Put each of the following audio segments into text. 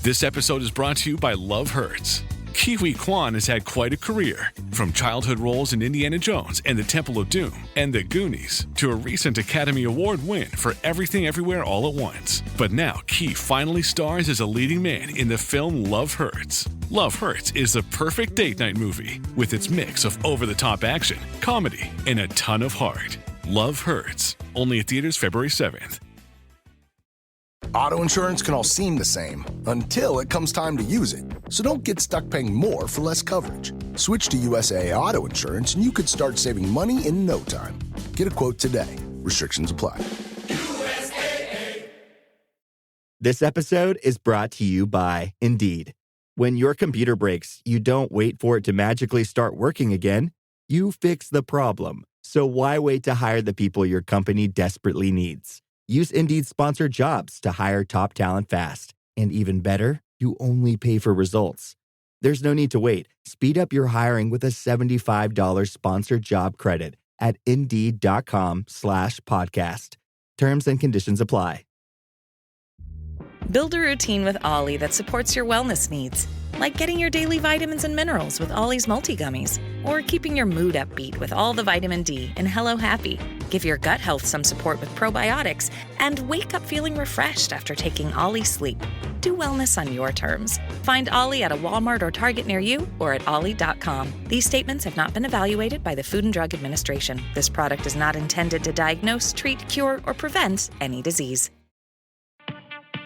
This episode is brought to you by Love Hurts. Kiwi Kwan has had quite a career, from childhood roles in Indiana Jones and the Temple of Doom and The Goonies to a recent Academy Award win for Everything Everywhere All at Once. But now Ki finally stars as a leading man in the film Love Hurts. Love Hurts is the perfect date night movie with its mix of over-the-top action, comedy, and a ton of heart. Love Hurts, only at theaters February 7th. Auto insurance can all seem the same until it comes time to use it. So don't get stuck paying more for less coverage. Switch to USAA Auto Insurance and you could start saving money in no time. Get a quote today. Restrictions apply. USAA. This episode is brought to you by Indeed. When your computer breaks, you don't wait for it to magically start working again. You fix the problem. So why wait to hire the people your company desperately needs? Use Indeed's sponsored jobs to hire top talent fast. And even better, you only pay for results. There's no need to wait. Speed up your hiring with a $75 sponsored job credit at Indeed.com/podcast. Terms and conditions apply. Build a routine with Ollie that supports your wellness needs, like getting your daily vitamins and minerals with Ollie's multi-gummies, or keeping your mood upbeat with all the vitamin D in Hello Happy. Give your gut health some support with probiotics, and wake up feeling refreshed after taking Ollie Sleep. Do wellness on your terms. Find Ollie at a Walmart or Target near you or at ollie.com. These statements have not been evaluated by the Food and Drug Administration. This product is not intended to diagnose, treat, cure, or prevent any disease.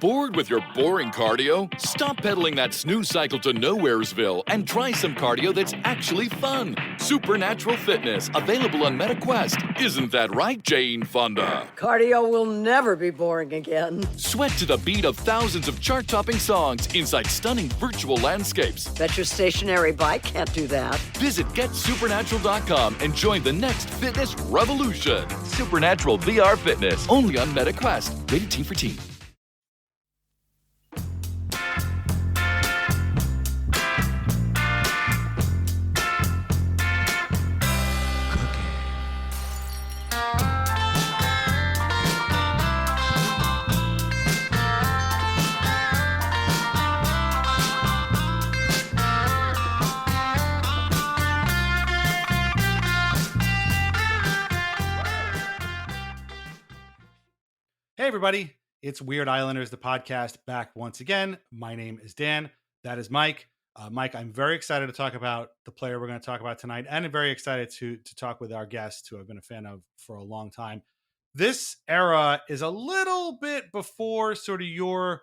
Bored with your boring cardio? Stop pedaling that snooze cycle to Nowheresville and try some cardio that's actually fun. Supernatural Fitness, available on MetaQuest. Isn't that right, Jane Fonda? Cardio will never be boring again. Sweat to the beat of thousands of chart-topping songs inside stunning virtual landscapes. Bet your stationary bike can't do that. Visit GetSupernatural.com and join the next fitness revolution. Supernatural VR Fitness, only on MetaQuest. Rated T for Teen. Hey, everybody. It's Weird Islanders, the podcast, back once again. My name is Dan. That is Mike. Mike, I'm very excited to talk about the player we're going to talk about tonight, and I'm very excited to talk with our guest, who I've been a fan of for a long time. This era is a little bit before sort of your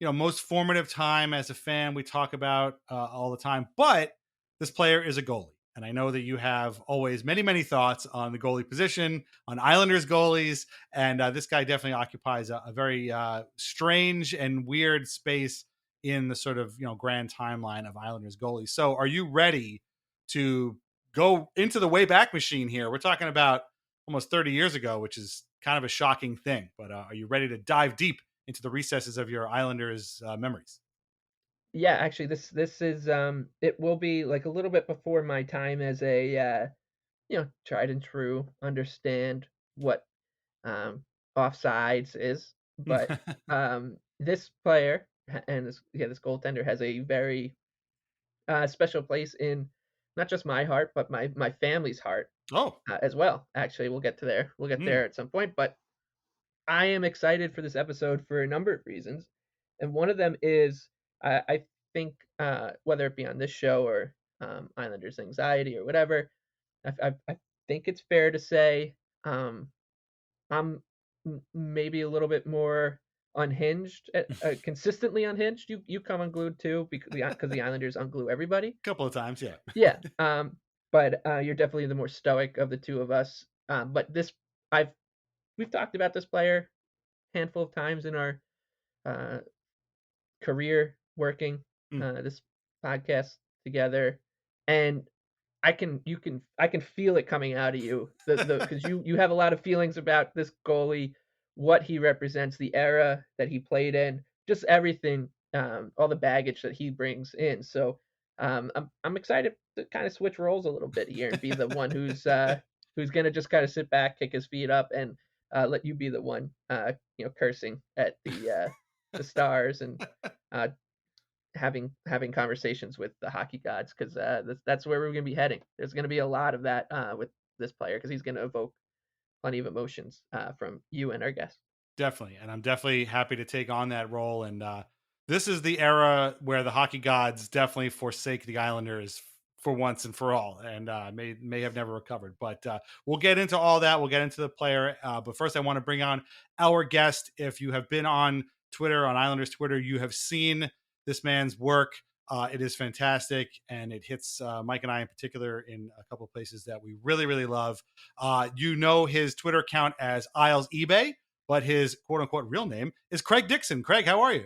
most formative time as a fan we talk about all the time, but this player is a goalie. And I know that you have always many, many thoughts on the goalie position, on Islanders goalies. And this guy definitely occupies a very strange and weird space in the sort of, grand timeline of Islanders goalies. So are you ready to go into the Wayback Machine here? We're talking about almost 30 years ago, which is kind of a shocking thing. But are you ready to dive deep into the recesses of your Islanders memories? Yeah, actually, this is it will be like a little bit before my time as a tried and true, understand what offsides is, but this player and this goaltender has a very special place in not just my heart, but my family's heart. As well. Actually, we'll get to there. We'll get there at some point, but I am excited for this episode for a number of reasons, and one of them is. I think whether it be on this show or Islanders Anxiety or whatever, I think it's fair to say I'm maybe a little bit more unhinged, consistently unhinged. You come unglued too, because the Islanders unglue everybody. A couple of times, yeah. Yeah, but you're definitely the more stoic of the two of us. But we've talked about this player a handful of times in our career working this podcast together, and I can feel it coming out of you, because you have a lot of feelings about this goalie, what he represents, the era that he played in, just everything, all the baggage that he brings in. So I'm excited to kind of switch roles a little bit here and be the one who's gonna just kind of sit back, kick his feet up, and let you be the one cursing at the stars and having conversations with the hockey gods, because that's where we're going to be heading. There's going to be a lot of that with this player, because he's going to evoke plenty of emotions from you and our guests. Definitely, and I'm definitely happy to take on that role. And this is the era where the hockey gods definitely forsake the Islanders for once and for all, and may have never recovered. But we'll get into all that. We'll get into the player. But first, I want to bring on our guest. If you have been on Twitter, on Islanders Twitter, you have seen this man's work. It is fantastic, and it hits Mike and I in particular in a couple of places that we really, really love. You know his Twitter account as IslesEbay, but his quote-unquote real name is Craig Dixon. Craig, how are you?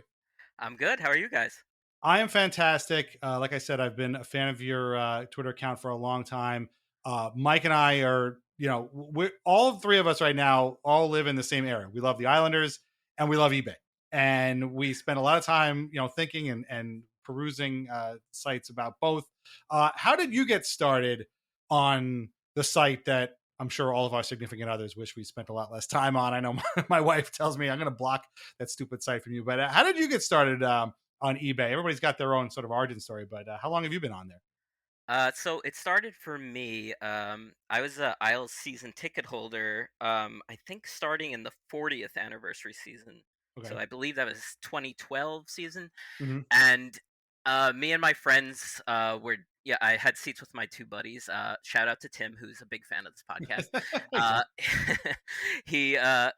I'm good. How are you guys? I am fantastic. Like I said, I've been a fan of your Twitter account for a long time. Mike and I are, we're all three of us right now all live in the same area. We love the Islanders and we love eBay. And we spend a lot of time, thinking and perusing sites about both. How did you get started on the site that I'm sure all of our significant others wish we spent a lot less time on? I know my wife tells me I'm going to block that stupid site from you. But how did you get started on eBay? Everybody's got their own sort of origin story, but how long have you been on there? So it started for me. I was an Isles season ticket holder. I think starting in the 40th anniversary season. Okay. So I believe that was 2012 season. Mm-hmm. And me and my friends I had seats with my two buddies. Shout out to Tim, who's a big fan of this podcast.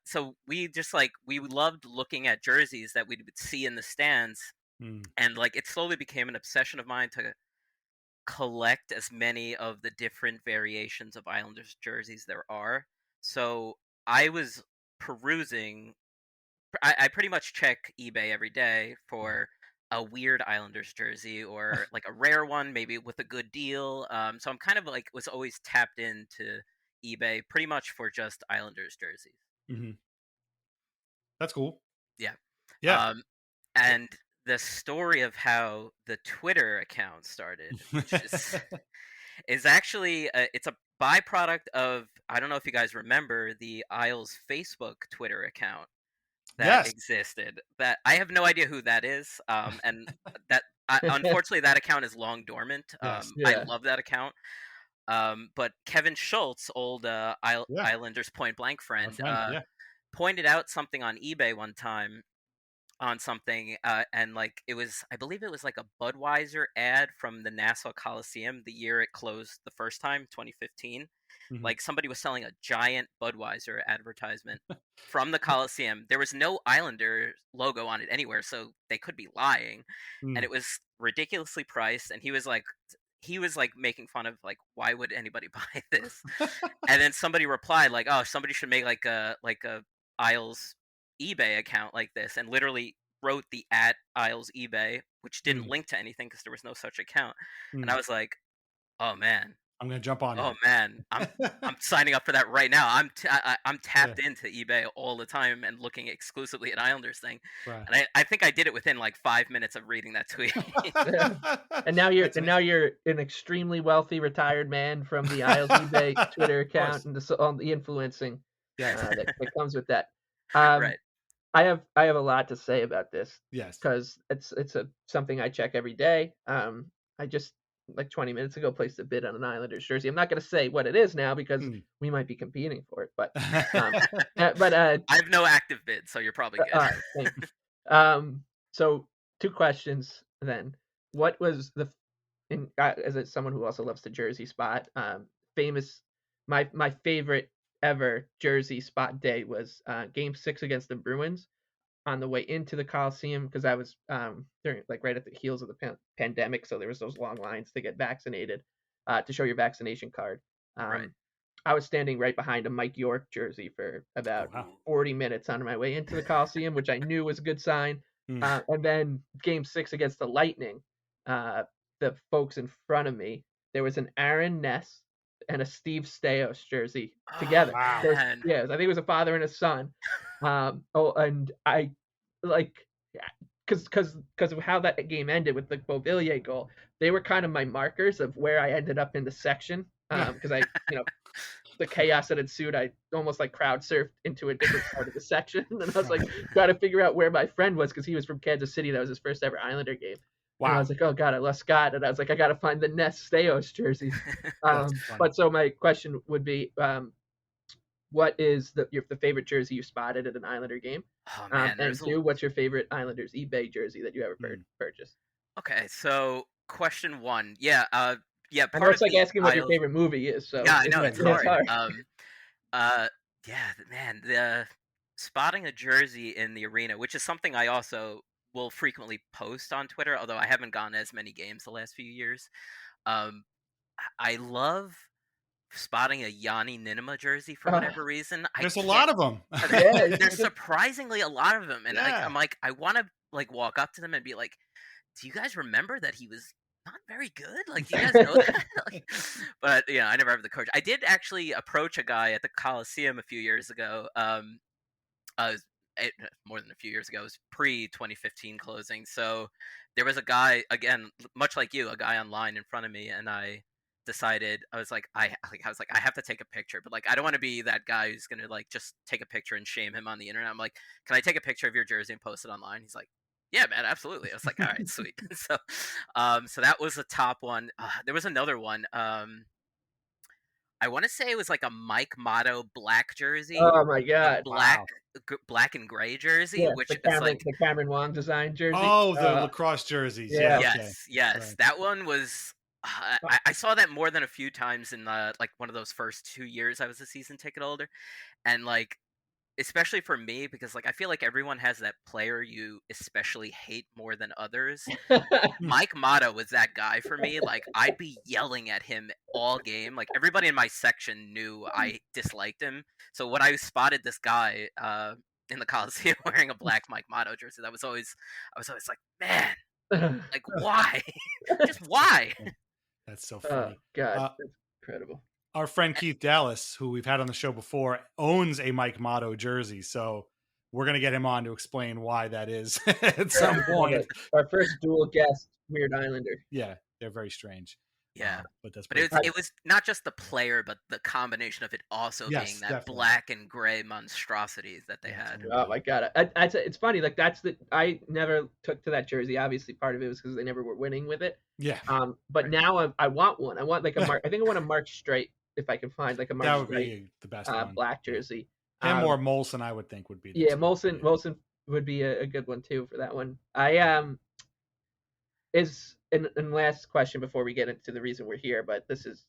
So we loved looking at jerseys that we would see in the stands. And it slowly became an obsession of mine to collect as many of the different variations of Islanders jerseys there are. So I was perusing. I pretty much check eBay every day for a weird Islanders jersey or a rare one, maybe with a good deal. So I'm kind of was always tapped into eBay pretty much for just Islanders jerseys. Mm-hmm. That's cool. Yeah. Yeah. And the story of how the Twitter account started, which is actually it's a byproduct of, I don't know if you guys remember the Isles Facebook Twitter account that existed. That I have no idea who that is, and that unfortunately that account is long dormant. I love that account, but Kevin Schultz, old Islanders point blank friend, pointed out something on eBay one time on something, and I believe it was a Budweiser ad from the Nassau Coliseum the year it closed the first time, 2015. Mm-hmm. Somebody was selling a giant Budweiser advertisement from the Coliseum. There was no Islander logo on it anywhere, so they could be lying. And it was ridiculously priced, and he was making fun of why would anybody buy this? And then somebody replied oh, somebody should make a Isles eBay account like this, and literally wrote the @IslesEbay, which didn't link to anything because there was no such account. And I was like, oh man, I'm gonna jump on it. Oh man, I'm signing up for that right now. I'm tapped into eBay all the time and looking exclusively at Islanders thing. Right. And I think I did it within 5 minutes of reading that tweet. And now you're an extremely wealthy retired man from the Isles eBay Twitter account and the influencing that comes with that. Right. I have a lot to say about this. Yes. Because it's something I check every day. I just 20 minutes ago placed a bid on an Islanders jersey. I'm not going to say what it is now because we might be competing for it, but I have no active bid, so you're probably good. All right, thank you. So 2 questions then. What was as someone who also loves the jersey spot, my favorite ever jersey spot day was Game 6 against the Bruins on the way into the Coliseum, because I was during right at the heels of the pandemic, so there was those long lines to get vaccinated, to show your vaccination card. Right. I was standing right behind a Mike York jersey for about 40 minutes on my way into the Coliseum, which I knew was a good sign. And then Game 6 against the Lightning, the folks in front of me, there was an Aaron Ness and a Steve Stais jersey together. Wow. I think it was a father and a son. And I because of how that game ended with the Beauvillier goal, they were kind of my markers of where I ended up in the section. Because I, the chaos that ensued, I almost crowd surfed into a different part of the section, and I was trying to figure out where my friend was because he was from Kansas City. That was his first ever Islander game. Wow. And I was like, oh God, I love Scott. And I was like, I got to find the Ness Staios jerseys. But so my question would be, what is the favorite jersey you spotted at an Islander game? Oh man, and two, what's your favorite Islanders eBay jersey that you ever purchased? Okay, so question one, yeah, I know it's like asking what your favorite movie is. So yeah, I know it's hard. Yeah, man, the spotting a jersey in the arena, which is something I also will frequently post on Twitter, although I haven't gone as many games the last few years. I love spotting a Yanni Ninema jersey for whatever reason. There's a lot of them. There's surprisingly a lot of them, and I'm like, I want to like walk up to them and be like, "Do you guys remember that he was not very good? Like, do you guys know that?" But yeah, I never have the courage. I did actually approach a guy at the Coliseum a few years ago. More than a few years ago. It was pre-2015 closing. So there was a guy, again, much like you, a guy online in front of me, and I decided I was like, I have to take a picture, but like I don't want to be that guy who's gonna like just take a picture and shame him on the internet. I'm like, can I take a picture of your jersey and post it online? He's like, yeah, man, absolutely. I was like, all right, sweet. So that was the top one. There was another one. I want to say it was like a Mike Motto black jersey. Oh my God! Black and gray jersey, which is like the Cameron Wong design jersey. Oh, the lacrosse jerseys. Yeah. Yes. Right. That one was. I saw that more than a few times in like one of those first 2 years I was a season ticket holder, and like especially for me because like I feel like everyone has that player you especially hate more than others. Mike Motto was that guy for me. Like I'd be yelling at him all game. Like everybody in my section knew I disliked him. So when I spotted this guy in the Coliseum wearing a black Mike Motto jersey, I was always like, man, like why? Just why? That's so funny. Oh God, that's incredible. Our friend Keith Dallas, who we've had on the show before, owns a Mike Motto jersey. So we're going to get him on to explain why that is at some point. Our first dual guest, Weird Islander. Yeah, they're very strange. Yeah, but it was not just the player, but the combination of it also being that definitely. Black and gray monstrosity that they had. Oh my God, it's funny. Like I never took to that jersey. Obviously, part of it was because they never were winning with it. Yeah. But now I want one. I want like a I think I want a Mark Straight if I can find like a Mark that would Straight, be the best one. Black jersey. And more Molson, I would think would be. Molson would be a good one too for that one. And last question before we get into the reason we're here, but this is,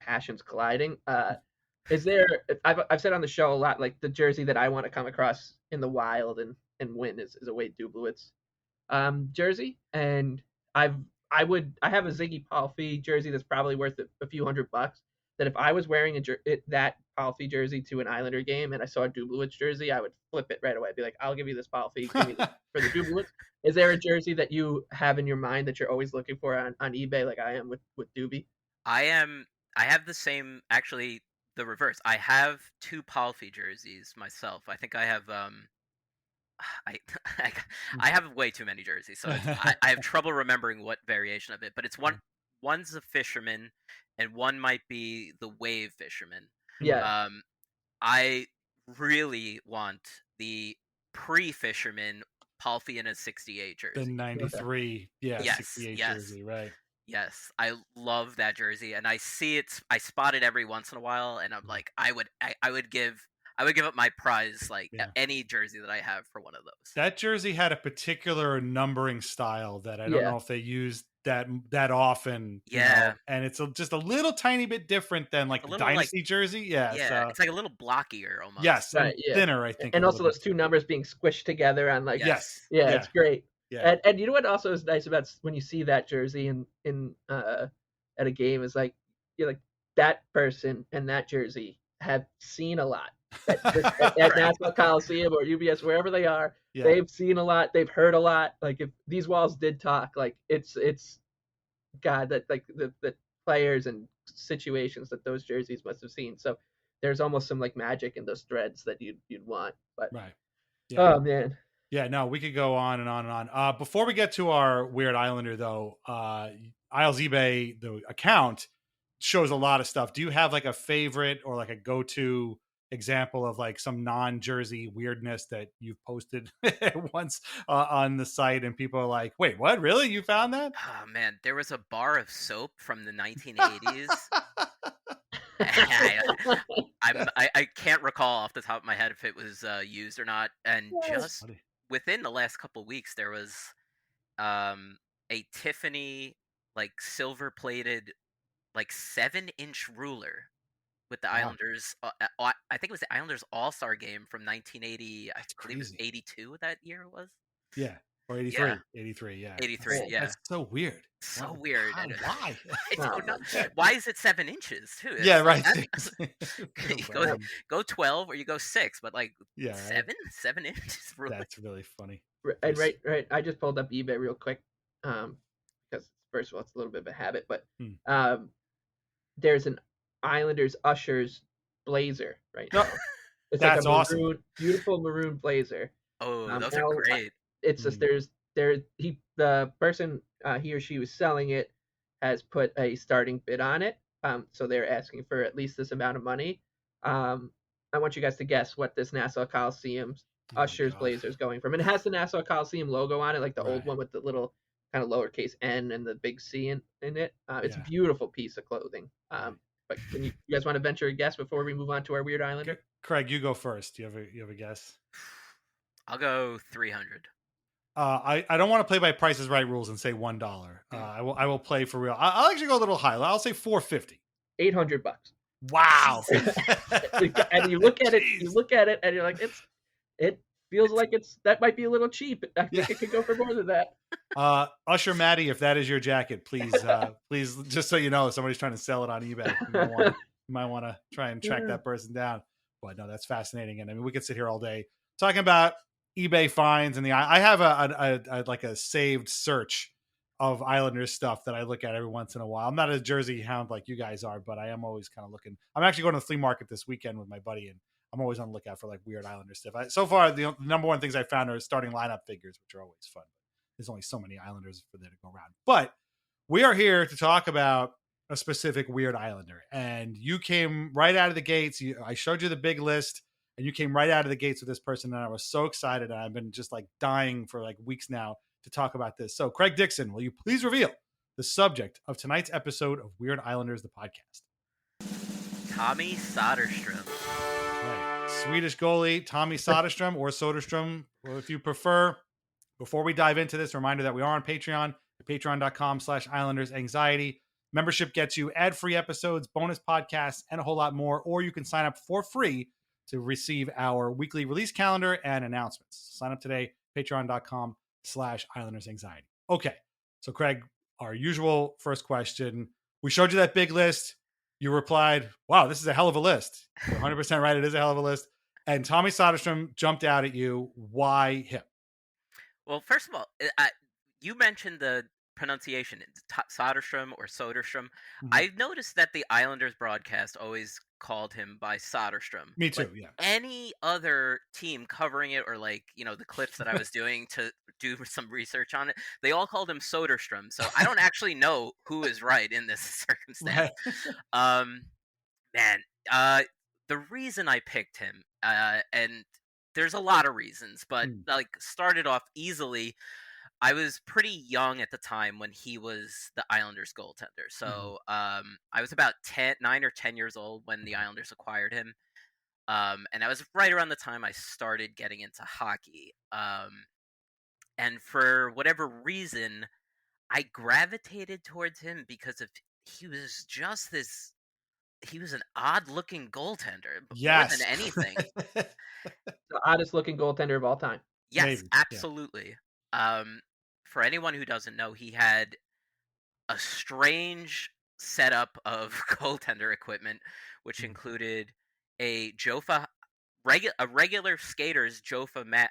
passions colliding. Is there? I've said on the show a lot, like the jersey that I want to come across in the wild and win is a Wade Dublowitz jersey, and I have a Ziggy Palffy jersey that's probably worth a few $100. That if I was wearing that Palffy jersey to an Islander game and I saw a Dublowitz jersey, I would flip it right away. I'd be like, I'll give you this Palffy, give me this for the Dublowitz. Is there a jersey that you have in your mind that you're always looking for on eBay, like I am with Doobie? I have the same, actually, the reverse. I have two Palffy jerseys myself. I think I have I have way too many jerseys, so I have trouble remembering what variation of it. But it's one's a fisherman, and one might be the wave fisherman. Yeah. I really want the pre-fisherman Palffy in a 68 jersey. The 93, yes, 68 jersey, right. Yes, I love that jersey, and I see it. I spot it every once in a while, and I'm like, I would give up my prize, like any jersey that I have for one of those. That jersey had a particular numbering style that I don't know if they used that often. Yeah, and it's just a little tiny bit different than like the Dynasty jersey. Yeah, so. It's like a little blockier almost. Yes, right, thinner, I think. And also those two numbers being squished together on like it's great. Yeah. And you know what also is nice about when you see that jersey in at a game is like you're like that person and that jersey have seen a lot at National Coliseum or UBS, wherever they are. Yeah. They've seen a lot, they've heard a lot. Like if these walls did talk, like it's God, that like the players and situations that those jerseys must have seen. So there's almost some like magic in those threads that you'd want. But right. Yeah. Oh man. Yeah, no, we could go on and on and on. Before we get to our Weird Islander, though, IslesEbay, the account, shows a lot of stuff. Do you have like a favorite or like a go-to example of like some non-Jersey weirdness that you've posted once on the site, and people are like, "Wait, what? Really? You found that?" Oh man, there was a bar of soap from the 1980s. I can't recall off the top of my head if it was used or not. And just within the last couple weeks, there was a Tiffany like silver-plated like 7-inch ruler with the Islanders. I think it was the Islanders All-Star game from 1980. I believe it was 82 that year it was. Yeah. Or 83. Yeah. 83, yeah. 83, yeah. That's so weird. So weird. Why? I don't know. Why is it 7 inches too? It's yeah, right. Go 12 or you go 6, but like yeah, 7 inches. Really. That's really funny. And right. I just pulled up eBay real quick, because first of all, it's a little bit of a habit, but there's an Islanders Ushers blazer right now. It's that's like a awesome. Maroon, beautiful maroon blazer. Oh, those are great. It's just the person he or she was selling it has put a starting bid on it. So they're asking for at least this amount of money. I want you guys to guess what this Nassau Coliseum Ushers blazer is going from. And it has the Nassau Coliseum logo on it, like the old one with the little kind of lowercase N and the big C in it. It's a beautiful piece of clothing. But you guys want to venture a guess before we move on to our Weird Islander? Craig, you go first. You have a guess? I'll go 300. I don't want to play by Price is Right rules and say $1. I will play for real. I'll actually go a little higher. I'll say $450. $800. Wow. And you look at it, and you're like, it feels like that might be a little cheap. I think it could go for more than that. Usher Maddie, if that is your jacket, please, just so you know, if somebody's trying to sell it on eBay, you might want to try and track that person down. But no, that's fascinating, and I mean, we could sit here all day talking about eBay finds, and I have a saved search of Islanders stuff that I look at every once in a while. I'm not a Jersey hound like you guys are, but I am always kind of looking. I'm actually going to the flea market this weekend with my buddy, and I'm always on the lookout for like weird Islander stuff. So far, the number one things I found are starting lineup figures, which are always fun. There's only so many Islanders for there to go around. But we are here to talk about a specific weird Islander, and you came right out of the gates. I showed you the big list. And you came right out of the gates with this person, and I was so excited. And I've been just like dying for like weeks now to talk about this. So, Craig Dixon, will you please reveal the subject of tonight's episode of Weird Islanders, the podcast? Tommy Söderström. Right. Swedish goalie Tommy Söderström, or Söderström, if you prefer. Before we dive into this, a reminder that we are on Patreon at patreon.com/IslandersAnxiety. Membership gets you ad-free episodes, bonus podcasts, and a whole lot more. Or you can sign up for free to receive our weekly release calendar and announcements. Sign up today, patreon.com/IslandersAnxiety. Okay, so Craig, our usual first question. We showed you that big list. You replied, wow, this is a hell of a list. You're 100% right, it is a hell of a list. And Tommy Söderström jumped out at you. Why him? Well, first of all, you mentioned the pronunciation, Söderström or Söderström. Mm-hmm. I've noticed that the Islanders broadcast always called him by Söderström. Me too, like yeah. Any other team covering it, or like, the clips that I was doing to do some research on it, they all called him Söderström. So I don't actually know who is right in this circumstance. The reason I picked him, and there's a lot of reasons, but like started off easily. I was pretty young at the time when he was the Islanders goaltender. So I was about 9 or 10 years old when the Islanders acquired him. And that was right around the time I started getting into hockey. And for whatever reason, I gravitated towards him because he was just he was an odd-looking goaltender more than anything. The oddest-looking goaltender of all time. Yes, maybe. Absolutely. Yeah. For anyone who doesn't know, he had a strange setup of goaltender equipment, which included a regular skater's Jofa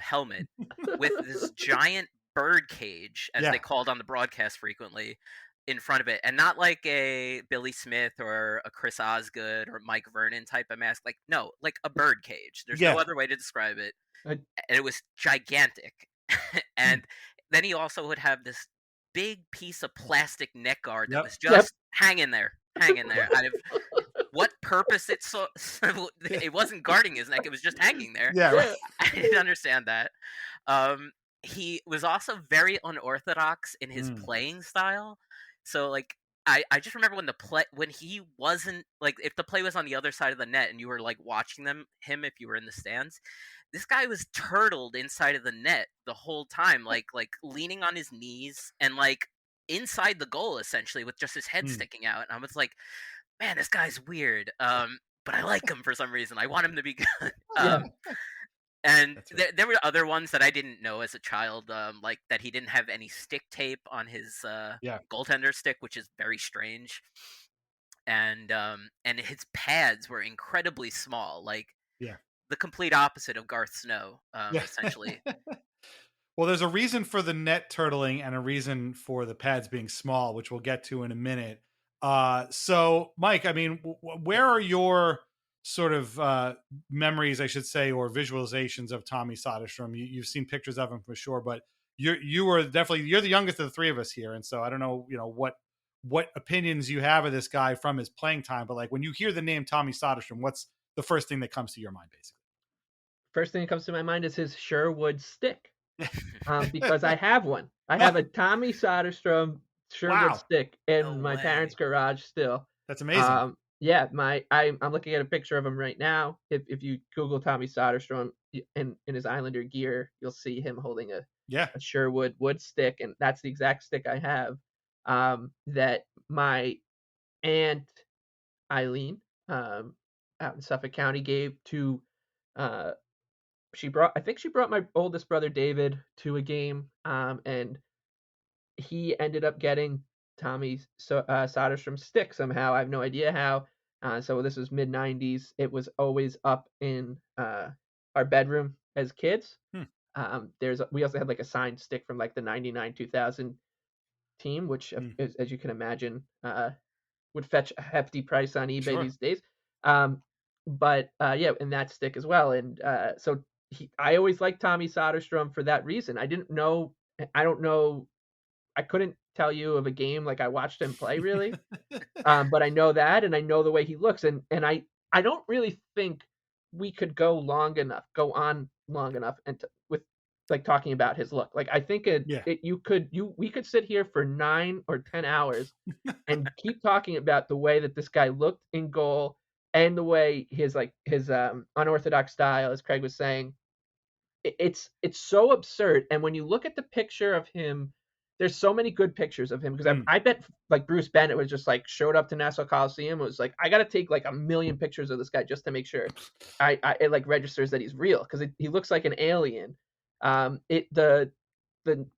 helmet with this giant bird cage, as they called on the broadcast frequently, in front of it, and not like a Billy Smith or a Chris Osgood or Mike Vernon type of mask. Like, no, like a bird cage. There's no other way to describe it. And it was gigantic. And then he also would have this big piece of plastic neck guard that was just hanging there. what purpose it it wasn't guarding his neck, it was just hanging there. Yeah, right. I didn't understand that. He was also very unorthodox in his playing style. So like I just remember when he wasn't like, if the play was on the other side of the net and you were like watching him if you were in the stands, this guy was turtled inside of the net the whole time, like leaning on his knees and like inside the goal essentially with just his head sticking out. And I was like, man, this guy's weird. But I like him for some reason. I want him to be good. And there were other ones that I didn't know as a child, like that he didn't have any stick tape on his goaltender stick, which is very strange. And his pads were incredibly small, like the complete opposite of Garth Snow, essentially. Well, there's a reason for the net turtling and a reason for the pads being small, which we'll get to in a minute. So, Mike, I mean, where are your sort of memories, I should say, or visualizations of Tommy Söderström? You've seen pictures of him for sure, but you're the youngest of the three of us here, and so I don't know, what opinions you have of this guy from his playing time. But like when you hear the name Tommy Söderström, what's the first thing that comes to your mind, basically? First thing that comes to my mind is his Sherwood stick, because I have one. I have a Tommy Söderström Sherwood stick in my parents' garage still. That's amazing. Yeah, I'm looking at a picture of him right now. If you Google Tommy Söderström in his Islander gear, you'll see him holding a Sherwood wood stick, and that's the exact stick I have. That my aunt Eileen out in Suffolk County gave to. She brought my oldest brother David to a game, and he ended up getting Tommy Söderström's stick somehow. I have no idea how. So this was mid-90s. It was always up in our bedroom as kids. We also had like a signed stick from like the 99-2000 team, which as you can imagine would fetch a hefty price on eBay these days. But and that stick as well. And so I always liked Tommy Söderström for that reason. I don't know. I couldn't tell you of a game like I watched him play really, but I know that, and I know the way he looks, and I don't really think we could go on long enough and with like talking about his look. Like I think we could sit here for 9 or 10 hours and keep talking about the way that this guy looked in goal and the way his unorthodox style, as Craig was saying. It's so absurd. And when you look at the picture of him, there's so many good pictures of him, because I bet like Bruce Bennett was just like showed up to Nassau Coliseum, was like, I got to take like 1 million pictures of this guy just to make sure it like registers that he's real, because he looks like an alien. The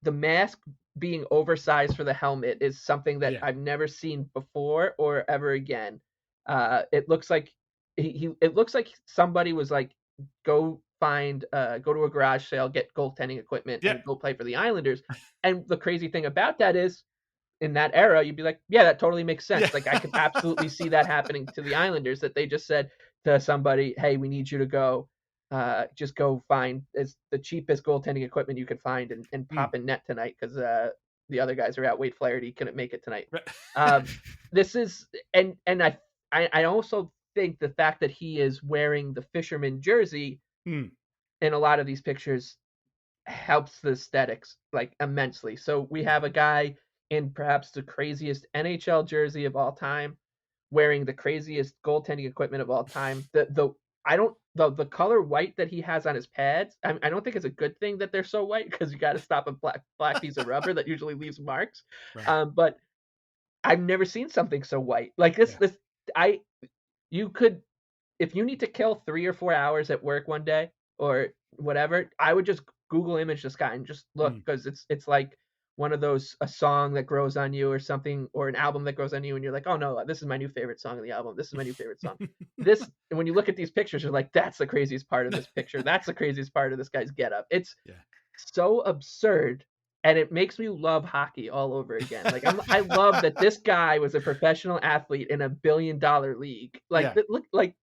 mask being oversized for the helmet is something that I've never seen before or ever again. It looks like it looks like somebody was like, go to a garage sale, get goaltending equipment, and go play for the Islanders. And the crazy thing about that is, in that era, you'd be like, yeah, that totally makes sense. Like I could absolutely see that happening to the Islanders, that they just said to somebody, hey, we need you to go, just go find the cheapest goaltending equipment you could find and pop in net tonight, because the other guys are out. Wade Flaherty couldn't make it tonight. This is, and I also think the fact that he is wearing the fisherman jersey in a lot of these pictures helps the aesthetics like immensely. So we have a guy in perhaps the craziest NHL jersey of all time, wearing the craziest goaltending equipment of all time. The color white that he has on his pads, I don't think it's a good thing that they're so white, because you got to stop a black piece of rubber that usually leaves marks. But I've never seen something so white like this. You could, if you need to kill 3 or 4 hours at work one day or whatever, I would just Google image this guy and just look, because it's like one of those, a song that grows on you or something, or an album that grows on you, and you're like, oh no, this is my new favorite song of the album. This is my new favorite song. When you look at these pictures, you're like, that's the craziest part of this picture. That's the craziest part of this guy's getup. It's so absurd. And it makes me love hockey all over again. Like I love that this guy was a professional athlete in $1 billion league. Like look, like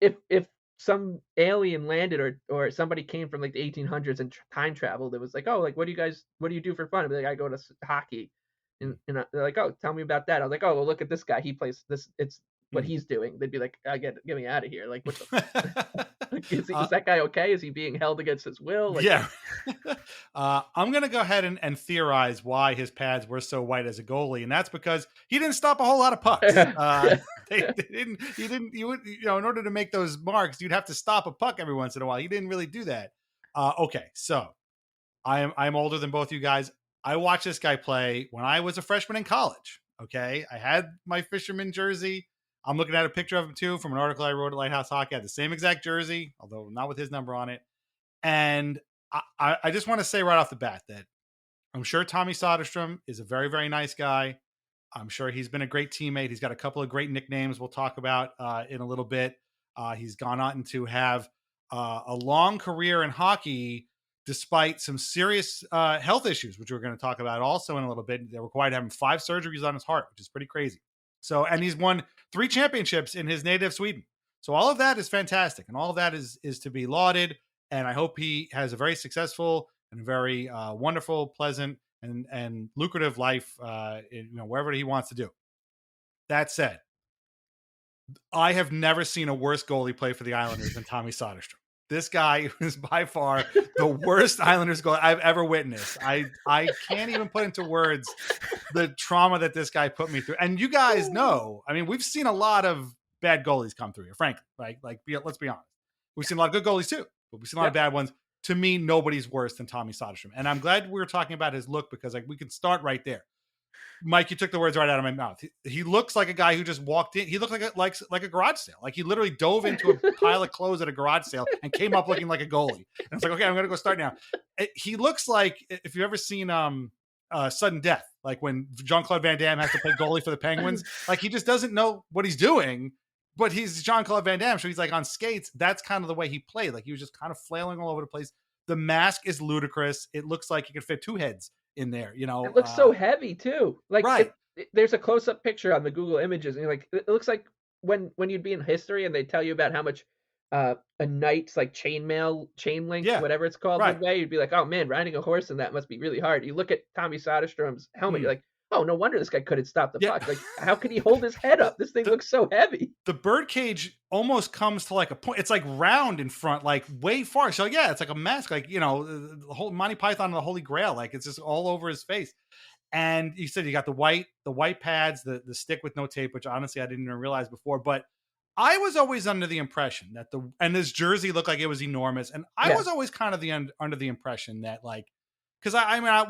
if some alien landed or somebody came from like the 1800s and time traveled, it was like, oh, like what do you do for fun? I'd be like, I go to hockey, and they're like, oh, tell me about that. I was like, oh, well, look at this guy. He plays this. It's what he's doing, they'd be like, get me out of here. Like, what the is that guy okay? Is he being held against his will? Like, yeah. I'm going to go ahead and theorize why his pads were so white as a goalie. And that's because he didn't stop a whole lot of pucks. In order to make those marks, you'd have to stop a puck every once in a while. He didn't really do that. Okay. So I'm older than both you guys. I watched this guy play when I was a freshman in college. Okay. I had my fisherman jersey. I'm looking at a picture of him too from an article I wrote at Lighthouse Hockey. I had the same exact jersey, although not with his number on it. And I just want to say right off the bat that I'm sure Tommy Söderström is a very, very nice guy. I'm sure he's been a great teammate. He's got a couple of great nicknames we'll talk about in a little bit. He's gone on to have a long career in hockey despite some serious health issues, which we're going to talk about also in a little bit. They required having 5 surgeries on his heart, which is pretty crazy. So, and he's won 3 championships in his native Sweden. So all of that is fantastic. And all of that is to be lauded. And I hope he has a very successful and very wonderful, pleasant, and lucrative life, wherever he wants to do. That said, I have never seen a worse goalie play for the Islanders than Tommy Söderström. This guy is by far the worst Islanders goalie I've ever witnessed. I can't even put into words the trauma that this guy put me through. And you guys know, I mean, we've seen a lot of bad goalies come through here, frankly. Like let's be honest. We've seen a lot of good goalies too, but we've seen a lot of bad ones. To me, nobody's worse than Tommy Söderström. And I'm glad we were talking about his look because we can start right there. Mike, you took the words right out of my mouth. He looks like a guy who just walked in. He looked like a garage sale. Like he literally dove into a pile of clothes at a garage sale and came up looking like a goalie. And it's like, okay, I'm going to go start now. He looks like, if you've ever seen Sudden Death, like when Jean-Claude Van Damme has to play goalie for the Penguins, like he just doesn't know what he's doing, but he's Jean-Claude Van Damme. So he's like on skates. That's kind of the way he played. Like he was just kind of flailing all over the place. The mask is ludicrous. It looks like he could fit 2 heads in there, It looks so heavy too. Like right. There's a close-up picture on the Google Images, and you're like, it looks like when you'd be in history and they tell you about how much a knight's like chain link, whatever it's called, would weigh. You'd be like, oh man, riding a horse in that must be really hard. You look at Tommy Söderström's helmet, you're like, oh, no wonder this guy couldn't stop the puck. Like, how could he hold his head up? This thing looks so heavy. The birdcage almost comes to like a point. It's like round in front, like way far. So yeah, it's like a mask, like, the whole Monty Python and the Holy Grail. Like it's just all over his face. And you said you got the white pads, the stick with no tape, which honestly I didn't even realize before. But I was always under the impression that and this jersey looked like it was enormous. And I was always kind of under the impression that like, because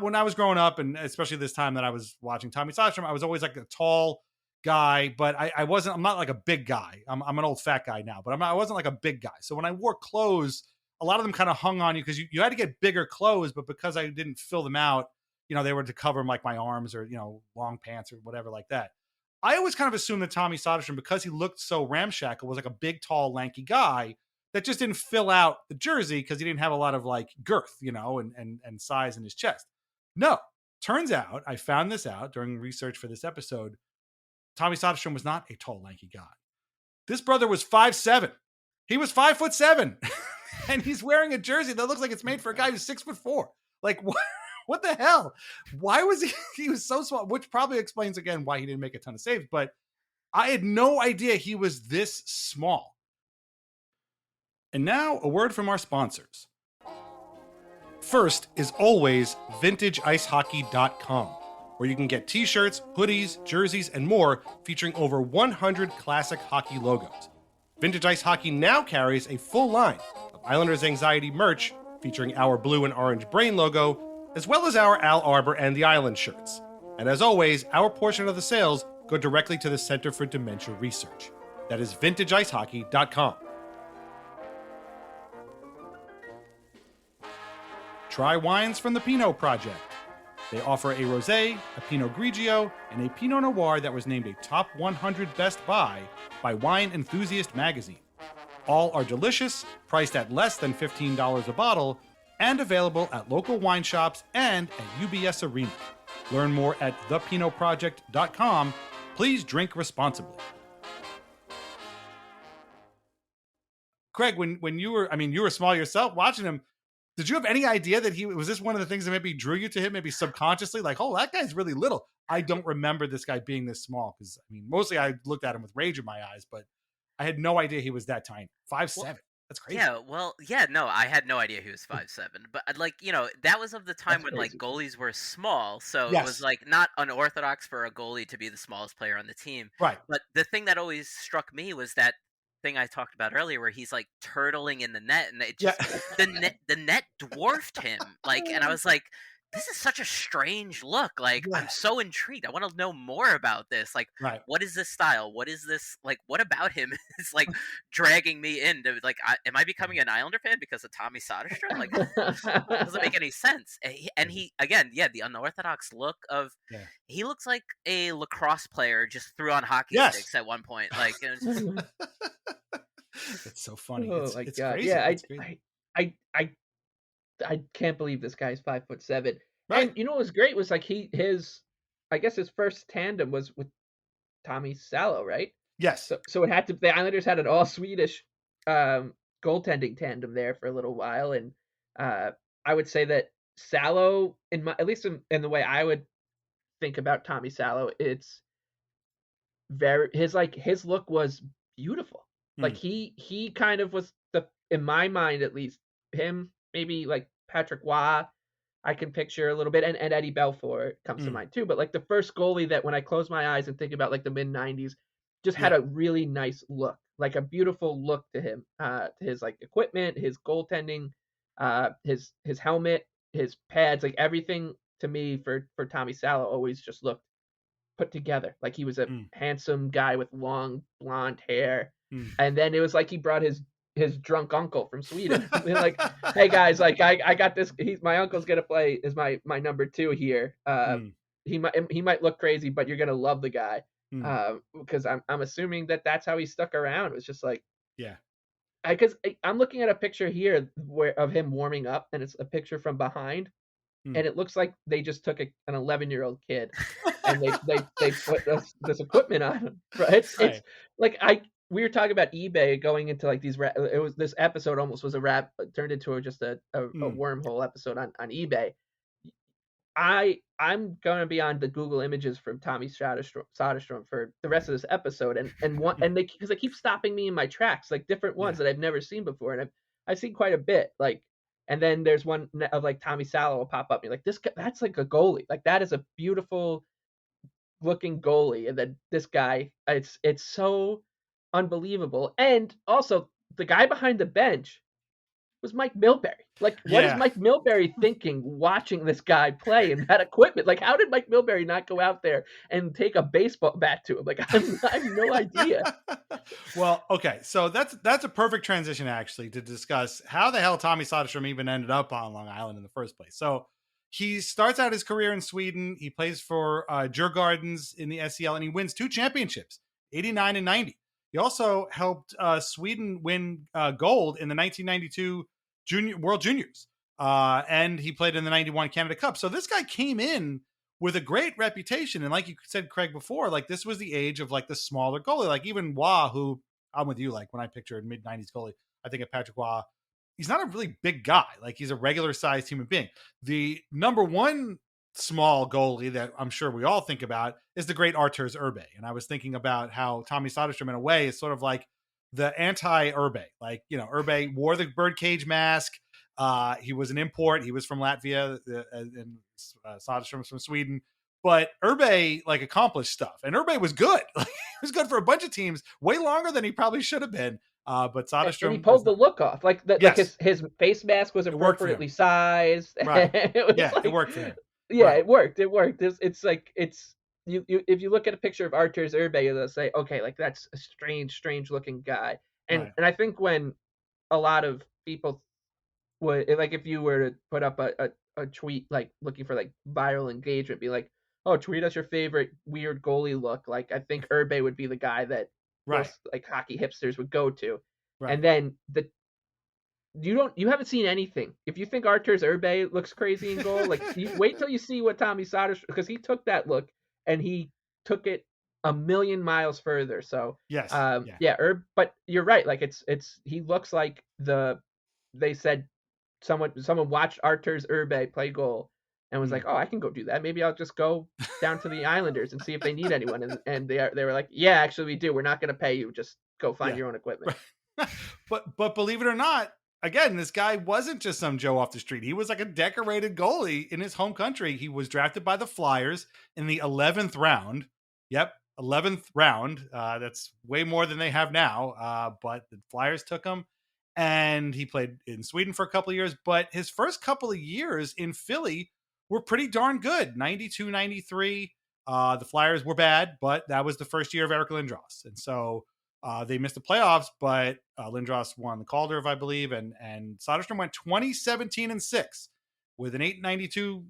when I was growing up, and especially this time that I was watching Tommy Söderström, I was always like a tall guy, but I'm not like a big guy. I'm an old fat guy now, but I wasn't like a big guy. So when I wore clothes, a lot of them kind of hung on you because you had to get bigger clothes, but because I didn't fill them out, they were to cover like my arms or, long pants or whatever like that. I always kind of assumed that Tommy Söderström, because he looked so ramshackle, was like a big, tall, lanky guy that just didn't fill out the jersey because he didn't have a lot of like girth, and size in his chest. No, turns out, I found this out during research for this episode, Tommy Söderström was not a tall, lanky guy. This brother was 5'7". He was 5'7", and he's wearing a jersey that looks like it's made for a guy who's 6'4". Like, what the hell? Why was he was so small, which probably explains again why he didn't make a ton of saves, but I had no idea he was this small. And now, a word from our sponsors. First is always VintageIceHockey.com, where you can get t-shirts, hoodies, jerseys, and more featuring over 100 classic hockey logos. Vintage Ice Hockey now carries a full line of Islanders Anxiety merch featuring our blue and orange brain logo, as well as our Al Arbor and the Island shirts. And as always, our portion of the sales go directly to the Center for Dementia Research. That is VintageIceHockey.com. Try wines from the Pinot Project. They offer a Rosé, a Pinot Grigio, and a Pinot Noir that was named a Top 100 Best Buy by Wine Enthusiast magazine. All are delicious, priced at less than $15 a bottle, and available at local wine shops and at UBS Arena. Learn more at thepinotproject.com. Please drink responsibly. Craig, when you were small yourself, watching him, Did you have any idea that was this one of the things that maybe drew you to him, maybe subconsciously, like, oh, that guy's really little. I don't remember this guy being this small because, I mean, mostly I looked at him with rage in my eyes, but I had no idea he was that tiny. 5'7". That's crazy. Yeah, no, I had no idea he was 5'7", but like, that was of the time when like goalies were small, so it was like not unorthodox for a goalie to be the smallest player on the team. Right. But the thing that always struck me was that thing I talked about earlier where he's like turtling in the net, and it just the net dwarfed him. Like, and I was like, this is such a strange look. Like, I'm so intrigued. I want to know more about this. Like, what is this style? What is this? Like, what about him is like dragging me into like, am I becoming an Islander fan because of Tommy Söderström? Like, it doesn't make any sense. And he again, the unorthodox look of he looks like a lacrosse player just threw on hockey sticks at one point. Like, it's so funny. Oh my God. Crazy. Yeah, I can't believe this guy's 5'7". Right. And you know what was great was like his first tandem was with Tommy Salo, right? Yes. So it had to. The Islanders had an all Swedish goaltending tandem there for a little while, and I would say that Salo, at least in the way I would think about Tommy Salo, it's his look was beautiful. Like he kind of was in my mind at least, him, maybe like Patrick Waugh, I can picture a little bit, and Eddie Belfour comes to mind too. But like the first goalie that when I close my eyes and think about like the mid-90s, just had a really nice look, like a beautiful look to him, to his like equipment, his goaltending, his helmet, his pads, like everything to me for Tommy Salo always just looked put together. Like he was a handsome guy with long blonde hair. And then it was like he brought his drunk uncle from Sweden. Like, hey guys, like I got this. My uncle's gonna play as my number 2 here. He might look crazy, but you're gonna love the guy. Because I'm assuming that's how he stuck around. It was just like, because I'm looking at a picture here of him warming up, and it's a picture from behind, and it looks like they just took an 11-year-old kid and they put this equipment on him. Right? It's like we were talking about eBay going into like these. It was this episode almost was turned into just a wormhole episode on eBay. I'm gonna be on the Google images from Tommy Söderström for the rest of this episode, and because they keep stopping me in my tracks, like different ones that I've never seen before, and I've seen quite a bit. Like, and then there's one of like Tommy Salo will pop up, and you're like, this guy, that's like a goalie, like that is a beautiful looking goalie, and then this guy, it's so unbelievable. And also the guy behind the bench was Mike Milbury. Like, what is Mike Milbury thinking watching this guy play in that equipment? Like, how did Mike Milbury not go out there and take a baseball bat to him? Like, I have no idea. Well, okay, so that's a perfect transition actually to discuss how the hell Tommy Söderström even ended up on Long Island in the first place. So he starts out his career in Sweden. He plays for Djurgårdens in the SEL, and he wins 2 championships, 89 and 90. He also helped Sweden win gold in the 1992 World Juniors, and he played in the 91 Canada Cup. So this guy came in with a great reputation, and like you said, Craig, before, like this was the age of like the smaller goalie, like even Waugh, who I'm with you, like when I picture a mid-90s goalie, I think of Patrick Waugh. He's not a really big guy, like he's a regular-sized human being. The number one small goalie that I'm sure we all think about is the great Arturs Irbe. And I was thinking about how Tommy Söderström in a way is sort of like the anti-Irbe. Like, you know, Irbe wore the birdcage mask. He was an import. He was from Latvia, and Söderström from Sweden. But Irbe like accomplished stuff, and Irbe was good. Like, he was good for a bunch of teams, way longer than he probably should have been. But Söderström, and he pulled the look off. Like his face mask was appropriately sized. Right. It worked for him. Yeah, right. It worked. It's like you if you look at a picture of Arturs Irbe, you'll say, okay, like that's a strange looking guy. And and I think when a lot of people would, like, if you were to put up a tweet like looking for like viral engagement, be like, oh, tweet us your favorite weird goalie look. Like, I think Irbe would be the guy that most like hockey hipsters would go to. Right. And then you haven't seen anything. If you think Arturs Irbe looks crazy in goal, like you wait till you see what Tommy Söderström, because he took that look and he took it a million miles further. So but you're right. Like it's he looks like they said someone watched Arturs Urbe play goal and was like, oh, I can go do that. Maybe I'll just go down to the Islanders and see if they need anyone. And they were like, yeah, actually we do. We're not going to pay you. Just go find your own equipment. But believe it or not, again, this guy wasn't just some Joe off the street. He was like a decorated goalie in his home country. He was drafted by the Flyers in the 11th round. Yep, 11th round. That's way more than they have now. But the Flyers took him, and he played in Sweden for a couple of years. But his first couple of years in Philly were pretty darn good. 92, 93. The Flyers were bad, but that was the first year of Eric Lindros. And so they missed the playoffs, but Lindros won the Calder, I believe, and Söderström went 20-17-6 with an 892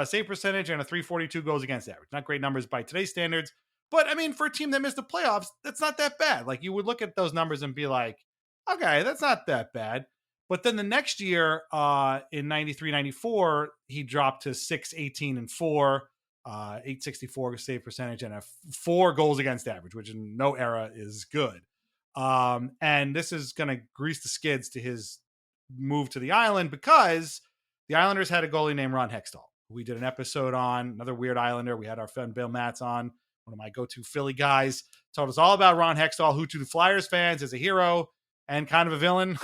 save percentage and a 342 goals against average. Not great numbers by today's standards, but I mean, for a team that missed the playoffs, that's not that bad. Like, you would look at those numbers and be like, okay, that's not that bad. But then the next year, in 93-94, he dropped to 6-18-4. 864 save percentage and a 4 goals against average, which in no era is good. And this is going to grease the skids to his move to the island, because the Islanders had a goalie named Ron Hextall. We did an episode on, another weird Islander. We had our friend Bill Matz on, one of my go-to Philly guys, told us all about Ron Hextall, who to the Flyers fans is a hero and kind of a villain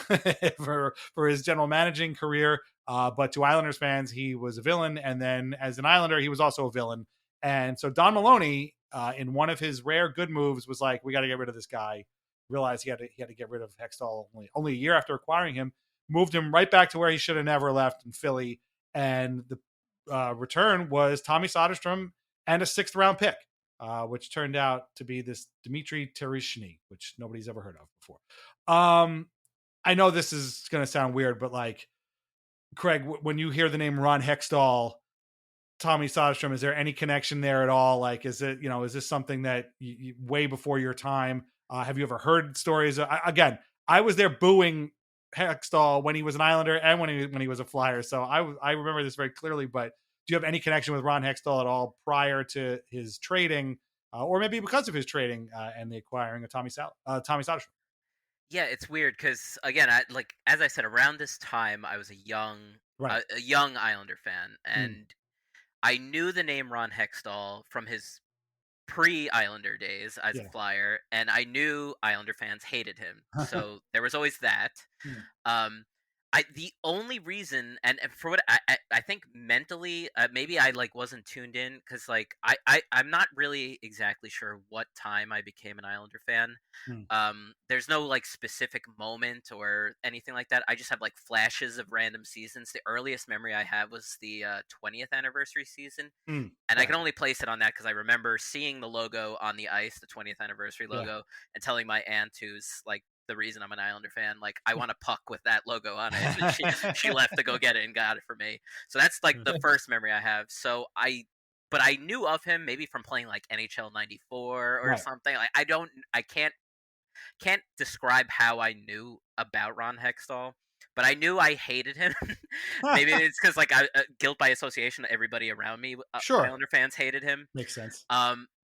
for his general managing career. But to Islanders fans, he was a villain. And then as an Islander, he was also a villain. And so Don Maloney, in one of his rare good moves, was like, we got to get rid of this guy. Realized he had to get rid of Hextall only a year after acquiring him, moved him right back to where he should have never left, in Philly. And the return was Tommy Söderström and a 6th round pick, which turned out to be this Dmitry Tereshny, which nobody's ever heard of before. I know this is going to sound weird, but like, Craig, when you hear the name Ron Hextall, Tommy Söderström, is there any connection there at all? Like, is it, is this something that you way before your time? Have you ever heard stories? Again, I was there booing Hextall when he was an Islander and when he was a Flyer. So I remember this very clearly, but do you have any connection with Ron Hextall at all prior to his trading, or maybe because of his trading and the acquiring of Tommy Söderström? Yeah, it's weird because, again, as I said, around this time I was a young Islander fan, and I knew the name Ron Hextall from his pre-Islander days as a Flyer, and I knew Islander fans hated him, so there was always that. The only reason, and for what I think mentally, maybe I wasn't tuned in, because I'm not really exactly sure what time I became an Islander fan. There's no specific moment or anything like that. I just have flashes of random seasons. The earliest memory I have was the 20th anniversary season, and I can only place it on that because I remember seeing the logo on the ice, the 20th anniversary logo, and telling my aunt, who's the reason I'm an Islander fan, I want a puck with that logo on it. And she left to go get it and got it for me. So that's the first memory I have. So but I knew of him maybe from playing NHL 94 or something. I can't describe how I knew about Ron Hextall, but I knew I hated him. Maybe it's because guilt by association, everybody around me, Islander fans hated him. Makes sense.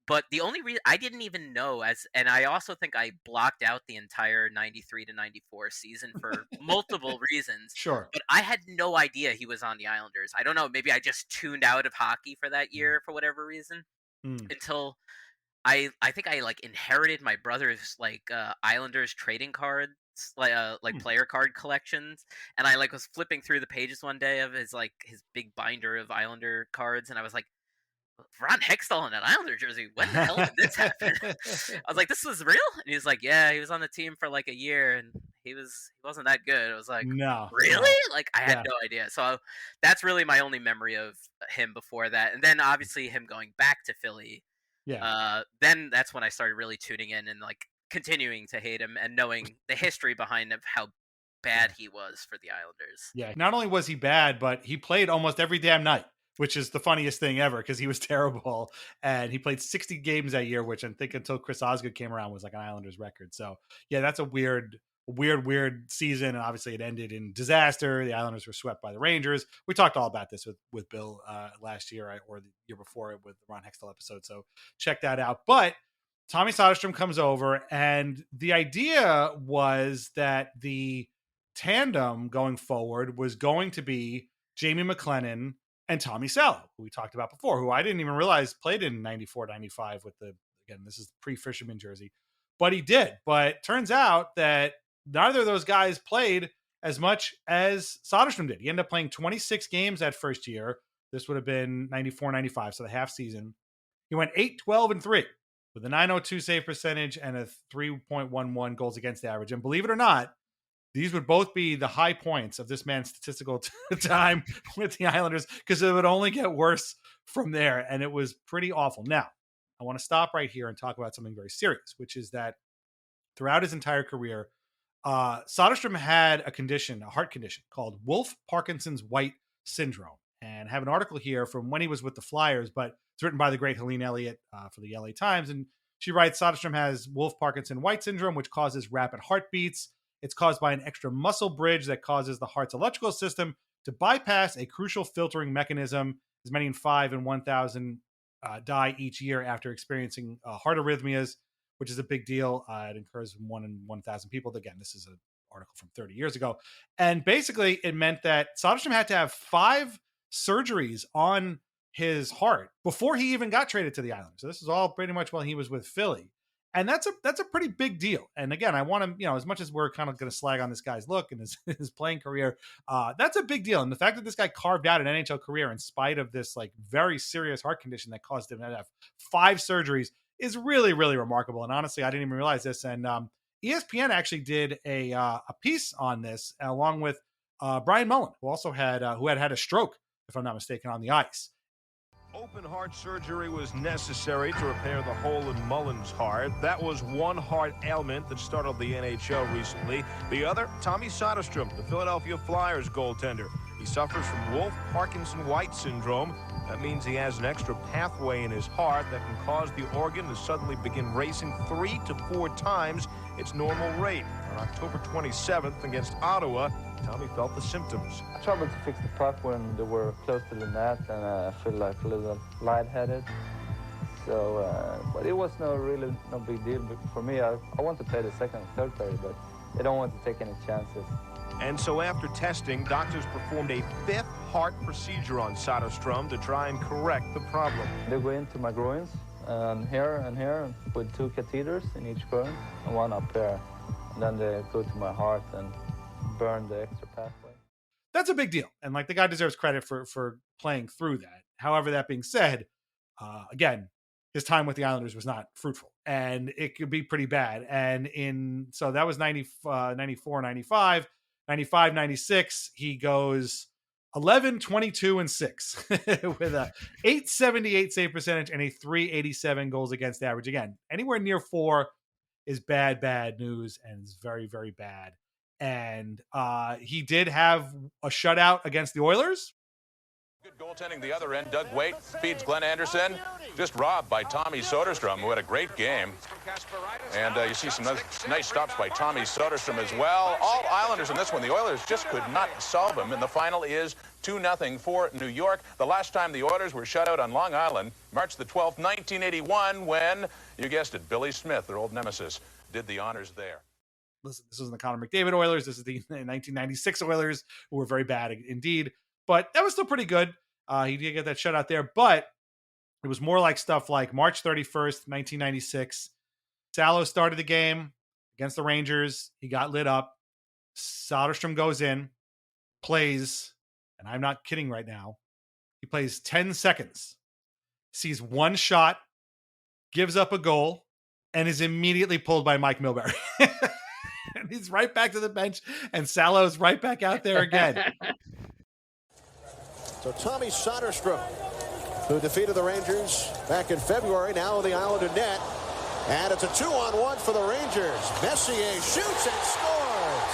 But the only reason I didn't even know, and I also think I blocked out the entire 93 to 94 season for multiple reasons. Sure. But I had no idea he was on the Islanders. I don't know. Maybe I just tuned out of hockey for that year for whatever reason until I think I inherited my brother's Islanders trading cards, player card collections, and I was flipping through the pages one day of his big binder of Islander cards, and I was like, Ron Hextall in an Islander jersey? When the hell did this happen? I was like, this was real? And he was like, yeah, he was on the team for a year, and he wasn't that good. I was like, no, really? I had no idea. So that's really my only memory of him before that. And then obviously him going back to Philly. Yeah. Then that's when I started really tuning in and continuing to hate him and knowing the history behind of how bad he was for the Islanders. Yeah. Not only was he bad, but he played almost every damn night, which is the funniest thing ever because he was terrible. And he played 60 games that year, which I think until Chris Osgood came around was an Islanders record. So yeah, that's a weird season. And obviously it ended in disaster. The Islanders were swept by the Rangers. We talked all about this with Bill last year or the year before with the Ron Hextall episode. So check that out. But Tommy Söderström comes over, and the idea was that the tandem going forward was going to be Jamie McLennan and Tommy Söderström, who we talked about before, who I didn't even realize played in 94, 95 with again, this is pre-Fisherman jersey, but he did. But turns out that neither of those guys played as much as Söderström did. He ended up playing 26 games that first year. This would have been 94, 95, so the half season. He went 8-12-3 with a .902 save percentage and a 3.11 goals against average. And believe it or not, these would both be the high points of this man's statistical time with the Islanders, because it would only get worse from there. And it was pretty awful. Now, I want to stop right here and talk about something very serious, which is that throughout his entire career, Söderström had a heart condition called Wolff-Parkinson's-White syndrome. And I have an article here from when he was with the Flyers, but it's written by the great Helene Elliott for the LA Times. And she writes, Söderström has Wolff-Parkinson-White syndrome, which causes rapid heartbeats. It's caused by an extra muscle bridge that causes the heart's electrical system to bypass a crucial filtering mechanism. As many in 5 in 1,000 die each year after experiencing heart arrhythmias, which is a big deal. It occurs in 1 in 1,000 people. Again, this is an article from 30 years ago. And basically, it meant that Söderström had to have 5 surgeries on his heart before he even got traded to the Islanders. So this is all pretty much while he was with Philly. And that's a pretty big deal. And again, I want to, as much as we're kind of going to slag on this guy's look and his playing career, that's a big deal. And the fact that this guy carved out an NHL career in spite of this like very serious heart condition that caused him to have 5 surgeries is really, really remarkable. And honestly, I didn't even realize this. And ESPN actually did a piece on this along with Brian Mullen, who also had a stroke, if I'm not mistaken, on the ice. Open heart surgery was necessary to repair the hole in Mullen's heart. That was one heart ailment that startled the NHL recently. The other, Tommy Söderström, the Philadelphia Flyers goaltender. He suffers from Wolff-Parkinson-White syndrome. That means he has an extra pathway in his heart that can cause the organ to suddenly begin racing 3 to 4 times its normal rate. On October 27th against Ottawa, Tommy felt the symptoms. I struggled to fix the puck when they were close to the net, and I feel like a little lightheaded. So, but it was no big deal for me. I want to play the second and third period, but I don't want to take any chances. And so after testing, doctors performed a 5th heart procedure on Söderström to try and correct the problem. They go into my groins, and here, with 2 catheters in each groin, and 1 up there. And then they go to my heart and burn the extra pathway. That's a big deal. And like the guy deserves credit for playing through that. However, that being said, again, his time with the Islanders was not fruitful and it could be pretty bad. And so that was 94, 95, 95, 96. He goes 11, 22 and 6 with a 878 save percentage and a 387 goals against average. Again, anywhere near 4 is bad news and is very, very bad. And he did have a shutout against the Oilers. Good goaltending the other end. Doug Waite feeds Glenn Anderson. Just robbed by Tommy Söderström, who had a great game. And you see some nice stops by Tommy Söderström as well. All Islanders in this one. The Oilers just could not solve him. And the final is 2-0 for New York. The last time the Oilers were shut out on Long Island, March the 12th, 1981, when, you guessed it, Billy Smith, their old nemesis, did the honors there. Listen, this isn't the Connor McDavid Oilers. This is the 1996 Oilers, who were very bad indeed. But that was still pretty good. He did get that shutout there. But it was more like stuff like March 31st, 1996. Salo started the game against the Rangers. He got lit up. Söderström goes in, plays, and I'm not kidding right now. He plays 10 seconds, sees 1 shot, gives up a goal, and is immediately pulled by Mike Milbury. And he's right back to the bench, and Salo's right back out there again. So Tommy Söderström, who defeated the Rangers back in February, now in the Islander net. And it's a 2-on-1 for the Rangers. Messier shoots and scores.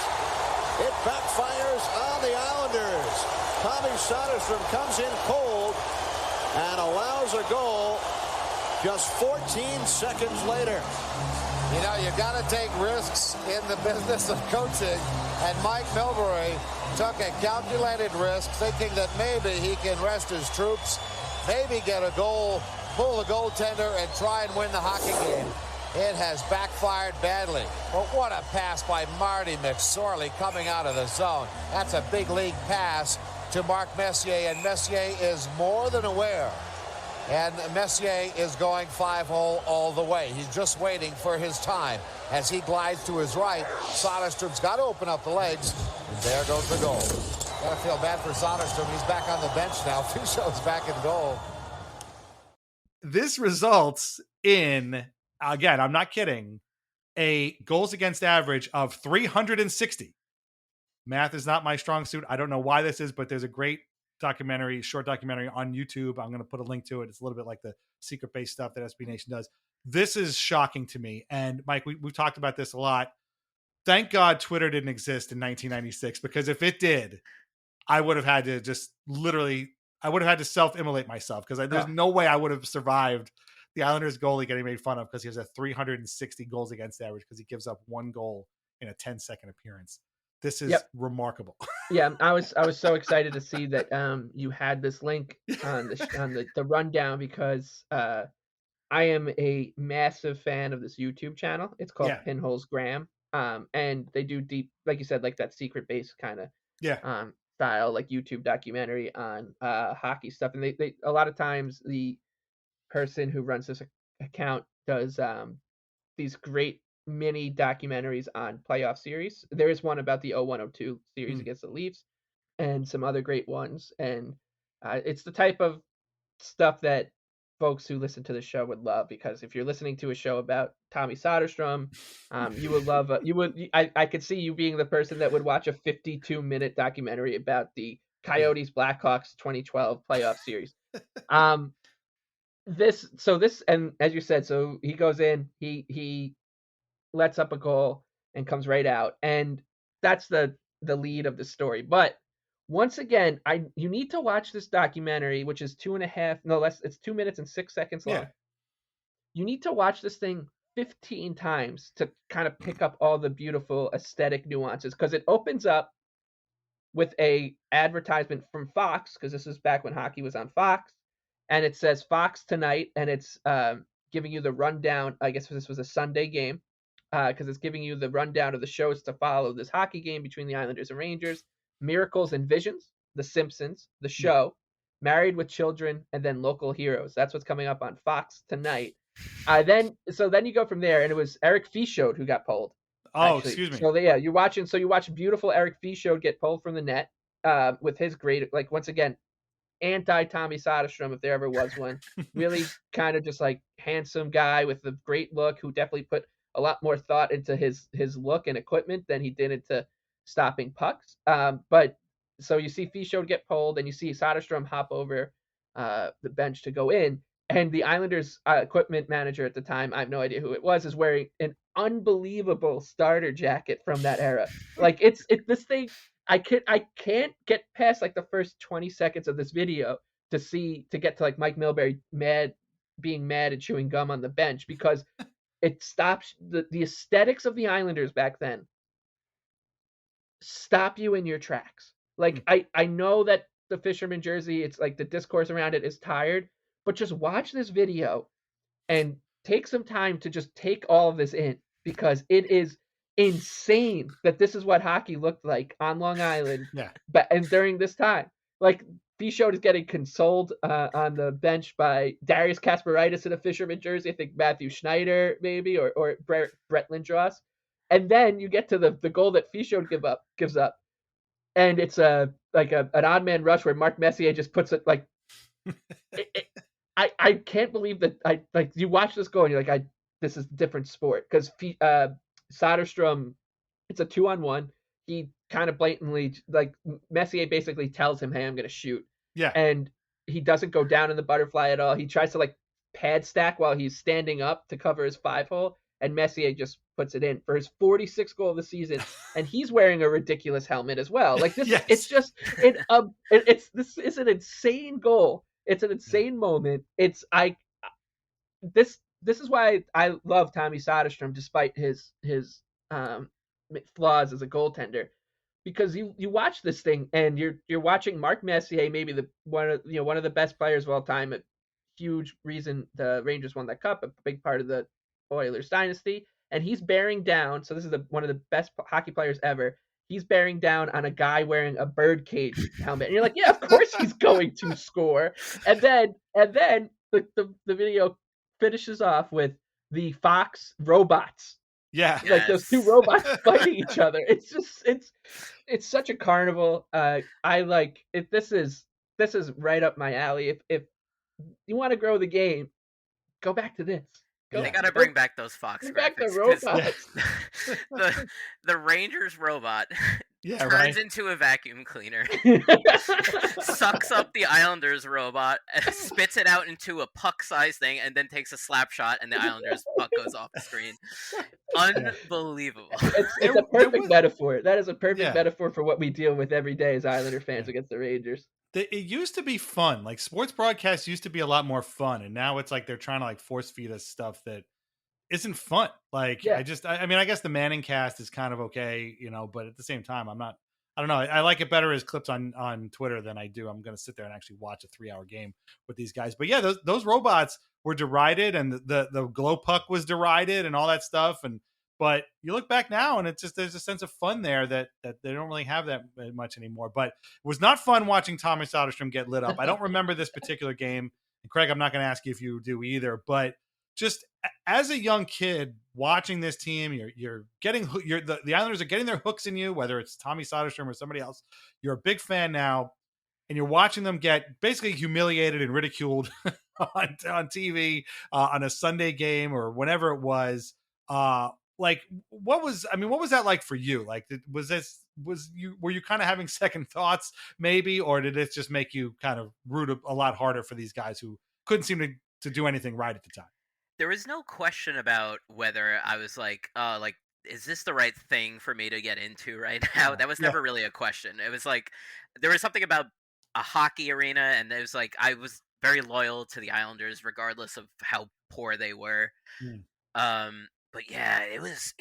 It backfires on the Islanders. Tommy Söderström comes in cold and allows a goal just 14 seconds later. You know, you got to take risks in the business of coaching. And Mike Milbury took a calculated risk, thinking that maybe he can rest his troops, maybe get a goal, pull the goaltender, and try and win the hockey game. It has backfired badly. But what a pass by Marty McSorley coming out of the zone. That's a big league pass to Mark Messier, and Messier is more than aware. And Messier is going 5-hole all the way. He's just waiting for his time. As he glides to his right, Söderström's got to open up the legs. And there goes the goal. Gotta feel bad for Söderström. He's back on the bench now. Fischow's back in goal. This results in, again, I'm not kidding, a goals against average of 360. Math is not my strong suit. I don't know why this is, but there's a great documentary, short documentary on YouTube. I'm going to put a link to it. It's a little bit like the secret base stuff that SB Nation does. This is shocking to me. And Mike, we've talked about this a lot. Thank God Twitter didn't exist in 1996, because if it did, I would have had to just literally, I would have had to self-immolate myself, because there's no way I would have survived the Islanders goalie getting made fun of because he has a 360 goals against average because he gives up one goal in a 10-second appearance. This is remarkable. Yeah, I was so excited to see that you had this link on the rundown, because I am a massive fan of this YouTube channel. It's called Pinholes Graham, and they do deep, like you said, like that secret base kind of style, like YouTube documentary on hockey stuff. And they a lot of times the person who runs this account does these great mini documentaries on playoff series. There is one about the 01-02 series against the Leafs, and some other great ones. And it's the type of stuff that folks who listen to the show would love, because if you're listening to a show about Tommy Söderström, you would love I could see you being the person that would watch a 52-minute documentary about the Coyotes Blackhawks 2012 playoff series. This, and as you said, so he goes in, he lets up a goal and comes right out, and that's the lead of the story. But once again, you need to watch this documentary, which is 2 minutes and 6 seconds long. You need to watch this thing 15 times to kind of pick up all the beautiful aesthetic nuances, because it opens up with a advertisement from Fox, because this is back when hockey was on Fox, and it says Fox Tonight, and it's giving you the rundown. I guess this was a Sunday game, because it's giving you the rundown of the shows to follow this hockey game between the Islanders and Rangers: Miracles and Visions, The Simpsons, The Show, Married with Children, and then Local Heroes. That's what's coming up on Fox Tonight. Then you go from there, and it was Eric Fischowd who got pulled. Oh, actually. Excuse me. So you're watching beautiful Eric Fischowd get pulled from the net with his great, like, once again, anti-Tommy Söderström, if there ever was one. Really kind of just like handsome guy with a great look, who definitely put a lot more thought into his look and equipment than he did into stopping pucks. But so you see Fischowd get pulled, and you see Söderström hop over the bench to go in, and the Islanders equipment manager at the time, I have no idea who it was, is wearing an unbelievable starter jacket from that era. Like it's this thing. I can't get past like the first 20 seconds of this video to get to like Mike Milbury being mad and chewing gum on the bench, because it stops the aesthetics of the Islanders back then. Stop you in your tracks. Like I know that the fisherman jersey, it's like the discourse around it is tired, but just watch this video and take some time to just take all of this in, because it is insane that this is what hockey looked like on Long Island. And during this time, like Fischowd is getting consoled on the bench by Darius Kasparaitis in a fisherman jersey. I think Matthew Schneider maybe, or Brett Lindros. And then you get to the goal that Fischowd gives up, and it's an odd man rush where Mark Messier just puts it like. I can't believe that you watch this goal and you're like, this is a different sport, because Söderström, it's a 2-on-1. He kind of blatantly, like, Messier basically tells him, hey, I'm going to shoot. Yeah. And he doesn't go down in the butterfly at all. He tries to like pad stack while he's standing up to cover his 5-hole, and Messier just puts it in for his 46th goal of the season. And he's wearing a ridiculous helmet as well. Like this, it's just, this is an insane goal. It's an insane moment. This is why I love Tommy Söderström, despite his flaws as a goaltender, because you watch this thing and you're watching Mark Messier, maybe one of the best players of all time. A huge reason the Rangers won that cup, a big part of the Oilers dynasty, and he's bearing down. So this is one of the best hockey players ever. He's bearing down on a guy wearing a birdcage helmet, and you're like, yeah, of course he's going to score. And then the video finishes off with the Fox robots. Yeah, like those two robots fighting each other. It's just it's such a carnival. I like it. This is right up my alley. If you want to grow the game, go back to this. They got to bring back those Fox graphics. Back the robots. the Rangers robot turns into a vacuum cleaner, sucks up the Islanders robot, spits it out into a puck-sized thing, and then takes a slap shot, and the Islanders puck goes off the screen. Unbelievable. It's a perfect metaphor. That is a perfect metaphor for what we deal with every day as Islander fans against the Rangers. It used to be fun. Like sports broadcasts used to be a lot more fun, and now it's like they're trying to like force feed us stuff that isn't fun. Like I mean, I guess the Manning cast is kind of okay, but at the same time, I don't know. I like it better as clips on Twitter than I do. I'm going to sit there and actually watch a 3-hour game with these guys. But yeah, those robots were derided, and the glow puck was derided, and all that stuff. But you look back now, and it's just there's a sense of fun there that they don't really have that much anymore. But it was not fun watching Tommy Söderström get lit up. I don't remember this particular game, and Craig, I'm not going to ask you if you do either. But just as a young kid watching this team, you're getting the Islanders are getting their hooks in you, whether it's Tommy Söderström or somebody else. You're a big fan now, and you're watching them get basically humiliated and ridiculed on TV on a Sunday game or whenever it was. Like what was that like for you? Like, were you kind of having second thoughts maybe, or did it just make you kind of root a lot harder for these guys who couldn't seem to do anything right at the time? There was no question about whether I was like, is this the right thing for me to get into right now? That was never really a question. It was like, there was something about a hockey arena, and it was like, I was very loyal to the Islanders regardless of how poor they were. But yeah, it was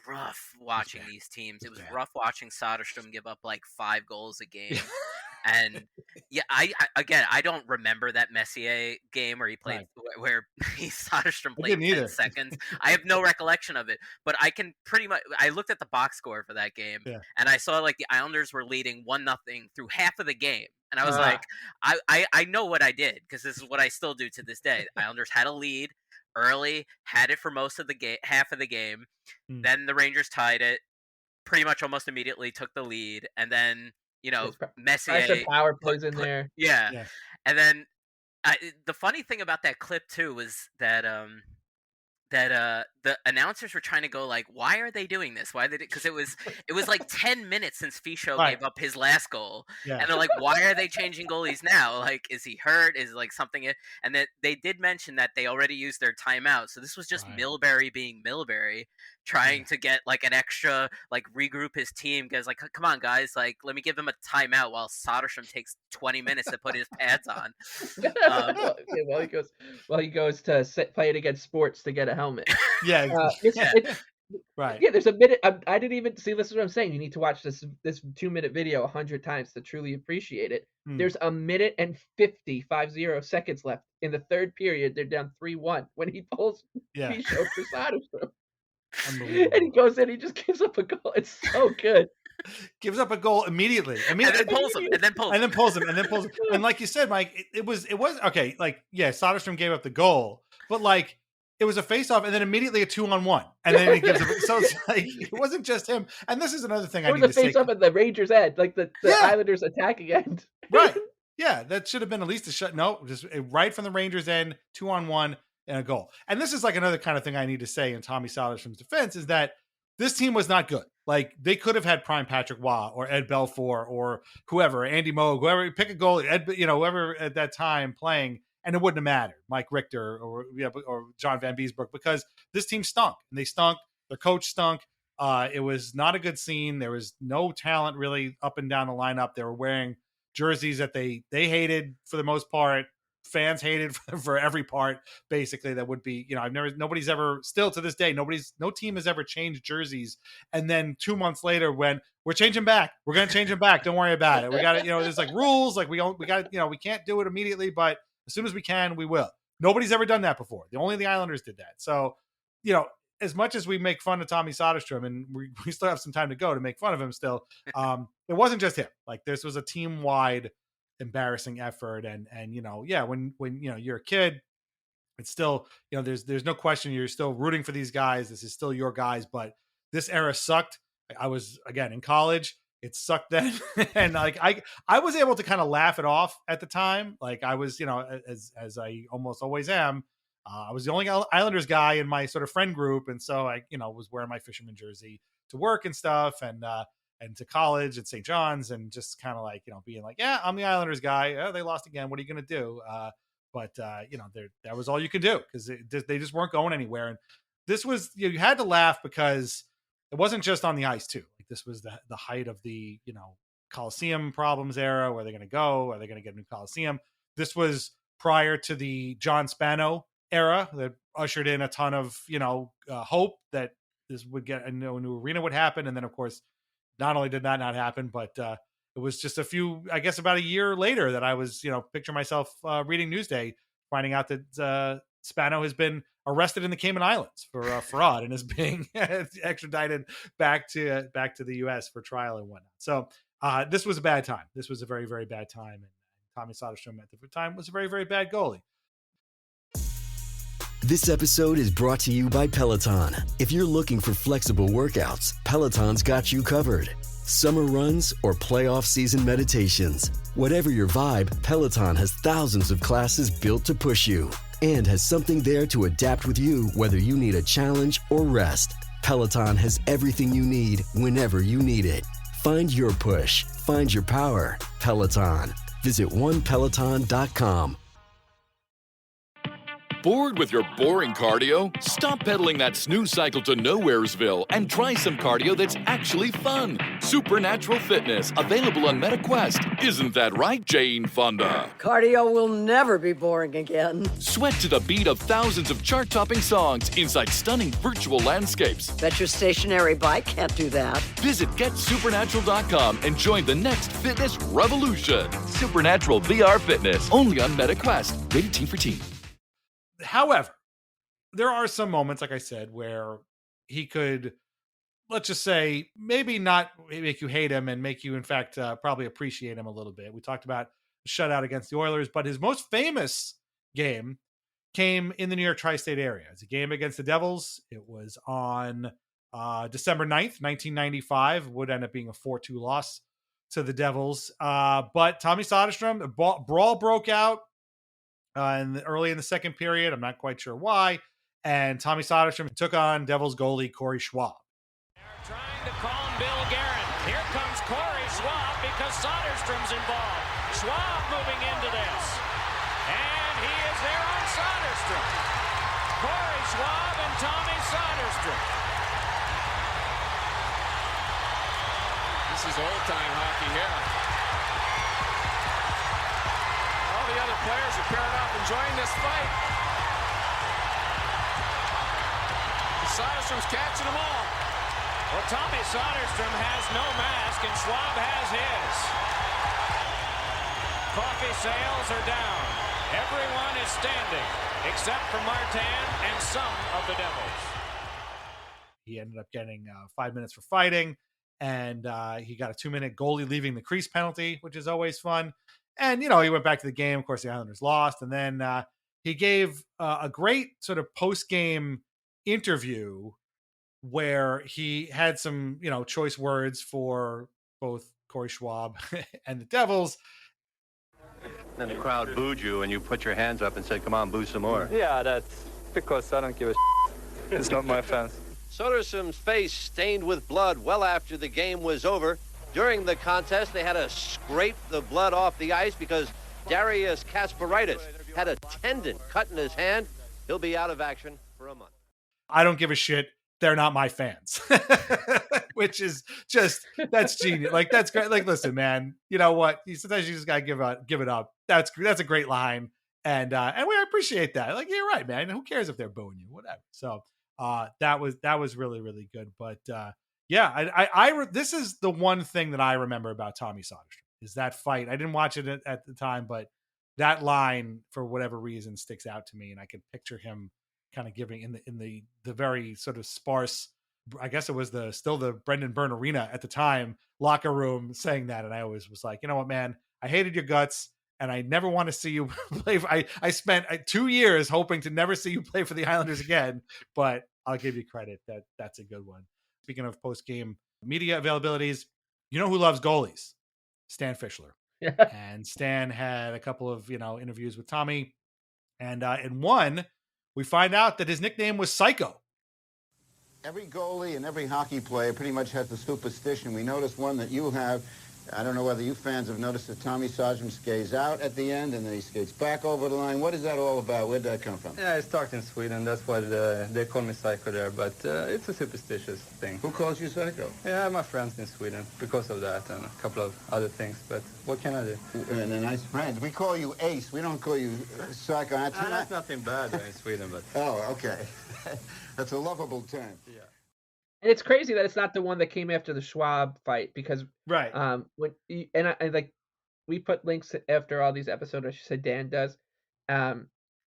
rough watching these teams. It was rough watching Söderström give up like 5 goals a game. And yeah, I don't remember that Messier game where he played where Söderström played 10 seconds. I have no recollection of it, but I can pretty much. I looked at the box score for that game, and I saw like the Islanders were leading 1-0 through half of the game, and I was like, I know what I did, because this is what I still do to this day. The Islanders had a lead early, had it for most of the game, half of the game. Then the Rangers tied it pretty much almost immediately, took the lead, and then Messier power plays in there. Yeah. And then the funny thing about that clip too was that the announcers were trying to go like, why are they doing this? Why they? Because it was like 10 minutes since Fischel gave up his last goal, and they're like, why are they changing goalies now? Like, is he hurt? Is like something? And that they did mention that they already used their timeout, so this was just Milbury being Milbury, trying to get like an extra, like, regroup his team, because like, come on guys, like, let me give him a timeout while Söderström takes 20 minutes to put his pads on. While he goes to play it against sports to get a helmet. Right. Yeah, there's a minute. I didn't even see. This is what I'm saying. You need to watch this 2-minute video 100 times to truly appreciate it. There's a minute and 50 seconds left in the third period. They're down 3-1 when he pulls Fischel for Söderström. And he goes in, he just gives up a goal. It's so good. Gives up a goal immediately. And then pulls him. And like you said, Mike, it was okay. Like, yeah, Söderström gave up the goal, but like, it was a face-off and then immediately a 2-on-1. And then he gives up. So it's like, it wasn't just him. And this is another thing I need to say. It was a face-off at the Rangers' end, like the Islanders' attacking end. Right. Yeah, that should have been at least a shot. No, just right from the Rangers' end, 2-on-1 and a goal. And this is like another kind of thing I need to say in Tommy Söderström's defense, is that this team was not good. Like, they could have had prime Patrick Waugh or Ed Belfour or whoever, Andy Moog, whoever, pick a goalie, whoever at that time playing, and it wouldn't have mattered, Mike Richter or John Van Beesbrook, because this team stunk. And they stunk. Their coach stunk. It was not a good scene. There was no talent really up and down the lineup. They were wearing jerseys that they hated for the most part. Fans hated for every part, basically. That would be, nobody's ever, still to this day, no team has ever changed jerseys. And then 2 months later, when we're changing back, we're going to change them back. Don't worry about it. We got it. There's like rules, like we can't do it immediately, but as soon as we can, we will. Nobody's ever done that before. Only the Islanders did that. So, as much as we make fun of Tommy Söderström, and we still have some time to go to make fun of him still, it wasn't just him. Like, this was a team-wide embarrassing effort. And when you're a kid, it's still, there's no question you're still rooting for these guys. This is still your guys, but this era sucked. I was, again, in college. It sucked then. And like, I was able to kind of laugh it off at the time. Like, I was, as I almost always am, I was the only Islanders guy in my sort of friend group. And so I, was wearing my fisherman jersey to work and stuff, and to college at St. John's, and just kind of like, being like, yeah, I'm the Islanders guy. Oh, they lost again. What are you going to do? But that was all you could do, because they just weren't going anywhere. And this was, you had to laugh because it wasn't just on the ice too. Like, this was the height of the, Coliseum problems era. Where are they going to go? Are they going to get a new Coliseum? This was prior to the John Spano era that ushered in a ton of, hope that this would get a new arena would happen. And then, of course, not only did that not happen, but it was just about a year later that I was, picture myself reading Newsday, finding out that Spano has been arrested in the Cayman Islands for fraud and is being extradited back to the U.S. for trial and whatnot. So this was a bad time. This was a very, very bad time. And Tommy Söderström at the time was a very, very bad goalie. This episode is brought to you by Peloton. If you're looking for flexible workouts, Peloton's got you covered. Summer runs or playoff season meditations. Whatever your vibe, Peloton has thousands of classes built to push you and has something there to adapt with you, whether you need a challenge or rest. Peloton has everything you need whenever you need it. Find your push. Find your power. Peloton. Visit onepeloton.com. Bored with your boring cardio? Stop pedaling that snooze cycle to Nowheresville and try some cardio that's actually fun. Supernatural Fitness, available on MetaQuest. Isn't that right, Jane Fonda? Cardio will never be boring again. Sweat to the beat of thousands of chart-topping songs inside stunning virtual landscapes. Bet your stationary bike can't do that. Visit GetSupernatural.com and join the next fitness revolution. Supernatural VR Fitness, only on MetaQuest. Rated T for Teen. However, there are some moments, like I said, where he could, let's just say, maybe not make you hate him and make you, in fact, probably appreciate him a little bit. We talked about the shutout against the Oilers, but his most famous game came in the New York tri-state area. It's a game against the Devils. It was on December 9th, 1995. It would end up being a 4-2 loss to the Devils. But Tommy Söderström, a brawl broke out. Early in the second period, I'm not quite sure why. And Tommy Söderström took on Devils goalie Corey Schwab. They're trying to calm Bill Guerin. Here comes Corey Schwab because Söderström's involved. Schwab moving into this. And he is there on Söderström. Corey Schwab and Tommy Söderström. This is old-time hockey here. The other players are paired up enjoying this fight. Söderström's catching them all. Well, Tommy Söderström has no mask and Schwab has his. Coffee sales are down. Everyone is standing except for Martin and some of the Devils. He ended up getting 5 minutes for fighting, and he got a 2-minute goalie leaving the crease penalty, which is always fun. And, he went back to the game. Of course, the Islanders lost. And then he gave a great sort of post-game interview where he had some, choice words for both Corey Schwab and the Devils. And the crowd booed you, and you put your hands up and said, come on, boo some more. Yeah, that's because I don't give a shit. It's not my fans. Söderström's face stained with blood well after the game was over. During the contest, they had to scrape the blood off the ice because Darius Kasparaitis had a tendon cut in his hand. He'll be out of action for a month. I don't give a shit. They're not my fans. Which is just, that's genius. Like, that's great. Like, listen, man, you know what? Sometimes you just got to give it up. That's a great line. And we appreciate that. Like, you're right, man. Who cares if they're booing you? Whatever. So that was really, really good. But yeah, I this is the one thing that I remember about Tommy Söderström is that fight. I didn't watch it at the time, but that line, for whatever reason, sticks out to me. And I can picture him kind of giving in the very sort of sparse, I guess it was still the Brendan Byrne Arena at the time, locker room saying that. And I always was like, you know what, man, I hated your guts and I never want to see you play. I spent 2 years hoping to never see you play for the Islanders again, but I'll give you credit that's a good one. Speaking of post-game media availabilities, you know who loves goalies? Stan Fischler. And Stan had a couple of, interviews with Tommy. And in one, we find out that his nickname was Psycho. Every goalie and every hockey player pretty much has the superstition. We noticed one that you have. I don't know whether you fans have noticed that Tommy Söderström skates out at the end and then he skates back over the line. What is that all about? Where did that come from? Yeah, it started in Sweden. That's why they call me Psycho there, but it's a superstitious thing. Who calls you Psycho? Yeah, my friends in Sweden because of that and a couple of other things, but what can I do? And a nice friend. We call you Ace. We don't call you Psycho. That's nothing bad in Sweden, but... Oh, okay. That's a lovable term. Yeah. And it's crazy that it's not the one that came after the Schwab fight because we put links after all these episodes. I should say Dan does.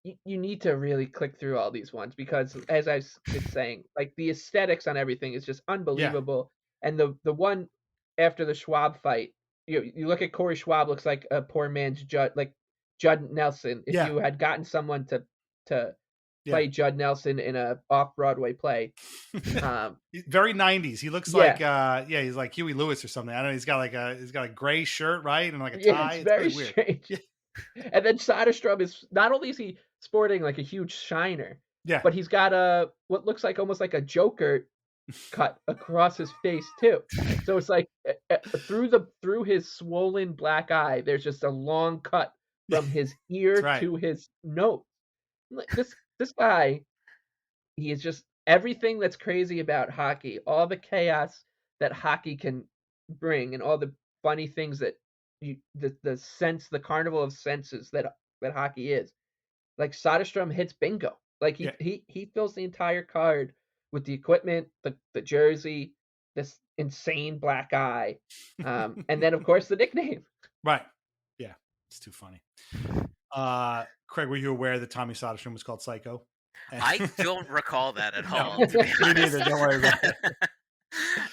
You need to really click through all these ones because, as I was saying, like the aesthetics on everything is just unbelievable. Yeah. And the one after the Schwab fight, you look at Corey Schwab, looks like a poor man's Judd Nelson. If you had gotten someone to play Judd Nelson in a off-Broadway play. Very 90s. He looks like he's like Huey Lewis or something. I don't know. He's got a gray shirt, right? And like a tie. It's very strange. Yeah. And then Söderström is not only is he sporting like a huge shiner, but he's got what looks like almost like a Joker cut across his face too. So it's like through his swollen black eye, there's just a long cut from his ear to his nose. This guy, he is just everything that's crazy about hockey, all the chaos that hockey can bring, and all the funny things that the carnival of senses that hockey is. Like Söderström hits bingo. Like he fills the entire card with the equipment, the jersey, this insane black eye, and then of course the nickname. Right. Yeah, it's too funny. Craig, were you aware that Tommy Söderström was called Psycho? I don't recall that at all. Me neither. Don't worry about it.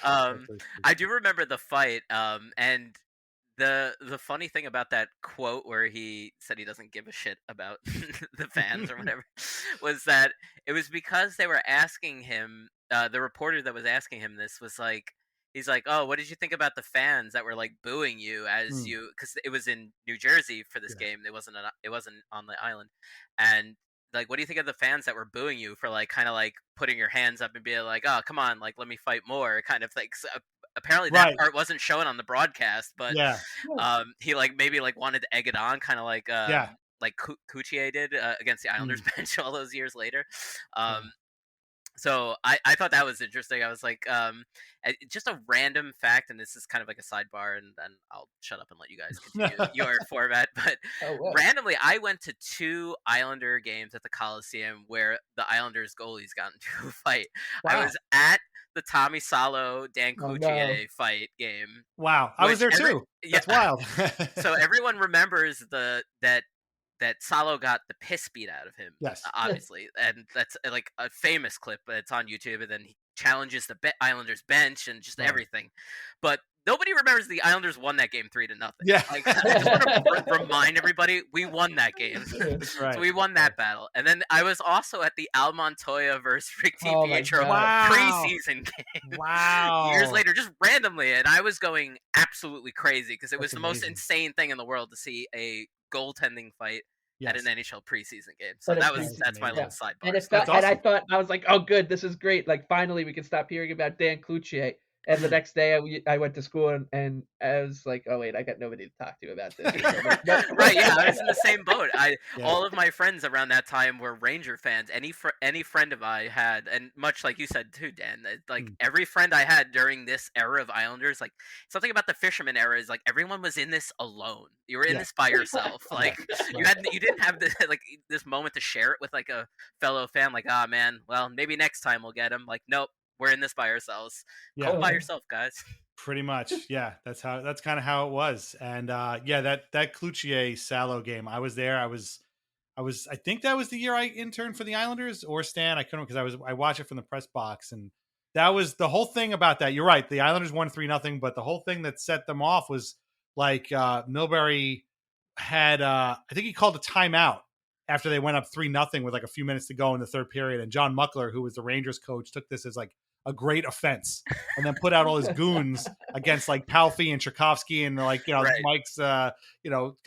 I do remember the fight, and the funny thing about that quote where he said he doesn't give a shit about the fans or whatever was that it was because they were asking him. The reporter that was asking him this was like. He's like, oh, what did you think about the fans that were like booing you as you? Because it was in New Jersey for this game. It wasn't on the island, and like, what do you think of the fans that were booing you for like kind of like putting your hands up and being like, oh, come on, like let me fight more, kind of like. So, apparently that part wasn't shown on the broadcast, but he like maybe like wanted to egg it on, kind of like Coutier did against the Islanders bench all those years later. So I thought that was interesting. I was like, just a random fact, and this is kind of like a sidebar, and then I'll shut up and let you guys continue your format. But randomly, I went to 2 Islander games at the Coliseum where the Islanders goalies got into a fight. Wow. I was at the Tommy Salo, Dan Cloutier fight game. Wow, I was there too. That's wild. So everyone remembers that Salo got the piss beat out of him, obviously, and that's like a famous clip, but it's on YouTube. And then he challenges the Islanders bench and just everything. But nobody remembers the Islanders won that game 3-0. Yeah, like, I just want to remind everybody we won that game. That's right. So we won that battle, and then I was also at the Al Montoya versus Rick DiPietro preseason game. Wow! Years later, just randomly, and I was going absolutely crazy because it was the most insane thing in the world to see a goaltending fight at an NHL preseason game. So that's my little sidebar. And, and I thought, I was like, oh good, this is great. Like finally we can stop hearing about Dan Cloutier. And the next day I went to school and I was like, oh wait, I got nobody to talk to about this. Right, yeah, I was in the same boat. All of my friends around that time were Ranger fans. Any friend of I had, and much like you said too, Dan, like every friend I had during this era of Islanders, like something about the Fisherman era is like everyone was in this alone. You were in this by yourself. Like you didn't have this moment to share it with like a fellow fan. Like, ah, man, well maybe next time we'll get him. Like, nope. We're in this by ourselves. Go by yourself, guys. Pretty much. Yeah. That's kind of how it was. And that Cloutier Salo game, I was there. I was I think that was the year I interned for the Islanders or Stan. I couldn't, because I watched it from the press box, and that was the whole thing about that. You're right. The Islanders won 3-0, but the whole thing that set them off was like Milbury had, I think he called a timeout after they went up 3-0 with like a few minutes to go in the third period. And John Muckler, who was the Rangers coach, took this as like a great offense and then put out all his goons against like Palfi and Tchaikovsky and like, right. Mike's, kind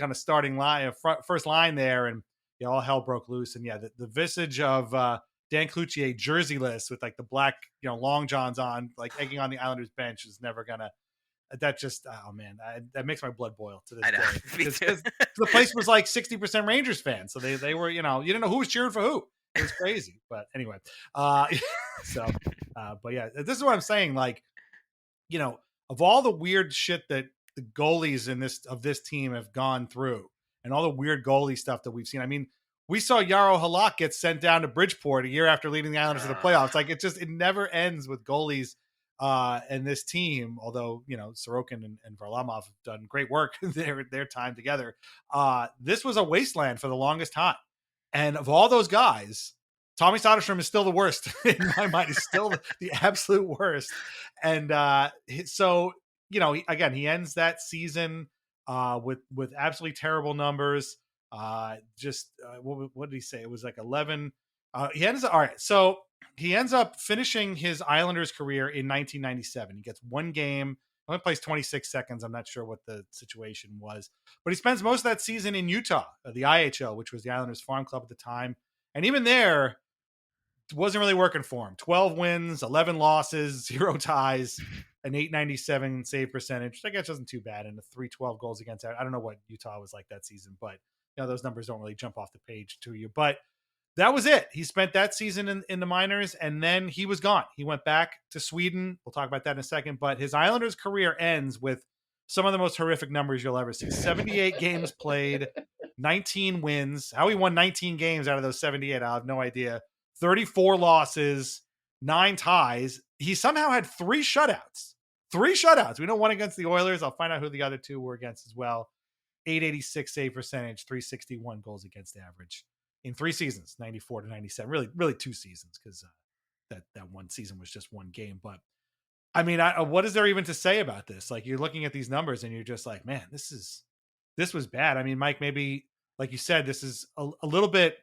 of starting line, first line there. And all hell broke loose. And the visage of Dan Cloutier jersey-less with like the black, long johns on, like egging on the Islanders bench is never gonna. That just, oh man, that makes my blood boil to this day. Because the place was like 60% Rangers fans, so they were, you didn't know who was cheering for who. It was crazy, but anyway. But yeah, this is what I'm saying. Like, of all the weird shit that the goalies of this team have gone through, and all the weird goalie stuff that we've seen. I mean, we saw Jaro Halak get sent down to Bridgeport a year after leading the Islanders to the playoffs. Like, it never ends with goalies. And this team, although, Sorokin and Varlamov have done great work their time together, this was a wasteland for the longest time. And of all those guys, Tommy Söderström is still the worst in my mind. He's still the absolute worst. And so, again, he ends that season with absolutely terrible numbers. What did he say? It was like 11. He ends up finishing his Islanders career in 1997. He gets one game, only plays 26 seconds. I'm not sure what the situation was, but he spends most of that season in Utah, the IHL, which was the Islanders farm club at the time. And even there, it wasn't really working for him. 12 wins, 11 losses, 0 ties, an .897 save percentage, which I guess wasn't too bad, and the 312 goals against. I don't know what Utah was like that season, but those numbers don't really jump off the page to you. But that was it. He spent that season in the minors, and then he was gone. He went back to Sweden. We'll talk about that in a second. But his Islanders career ends with some of the most horrific numbers you'll ever see. 78 games played, 19 wins. How he won 19 games out of those 78, I have no idea. 34 losses, 9 ties. He somehow had 3 shutouts. 3 shutouts. We know one against the Oilers. I'll find out who the other 2 were against as well. .886 save percentage, .361 goals against average. In 3 seasons, 94 to 97, really 2 seasons, because that one season was just one game. But I mean, what is there even to say about this? Like, you're looking at these numbers and you're just like, man, this was bad. I mean, Mike, maybe like you said, this is a little bit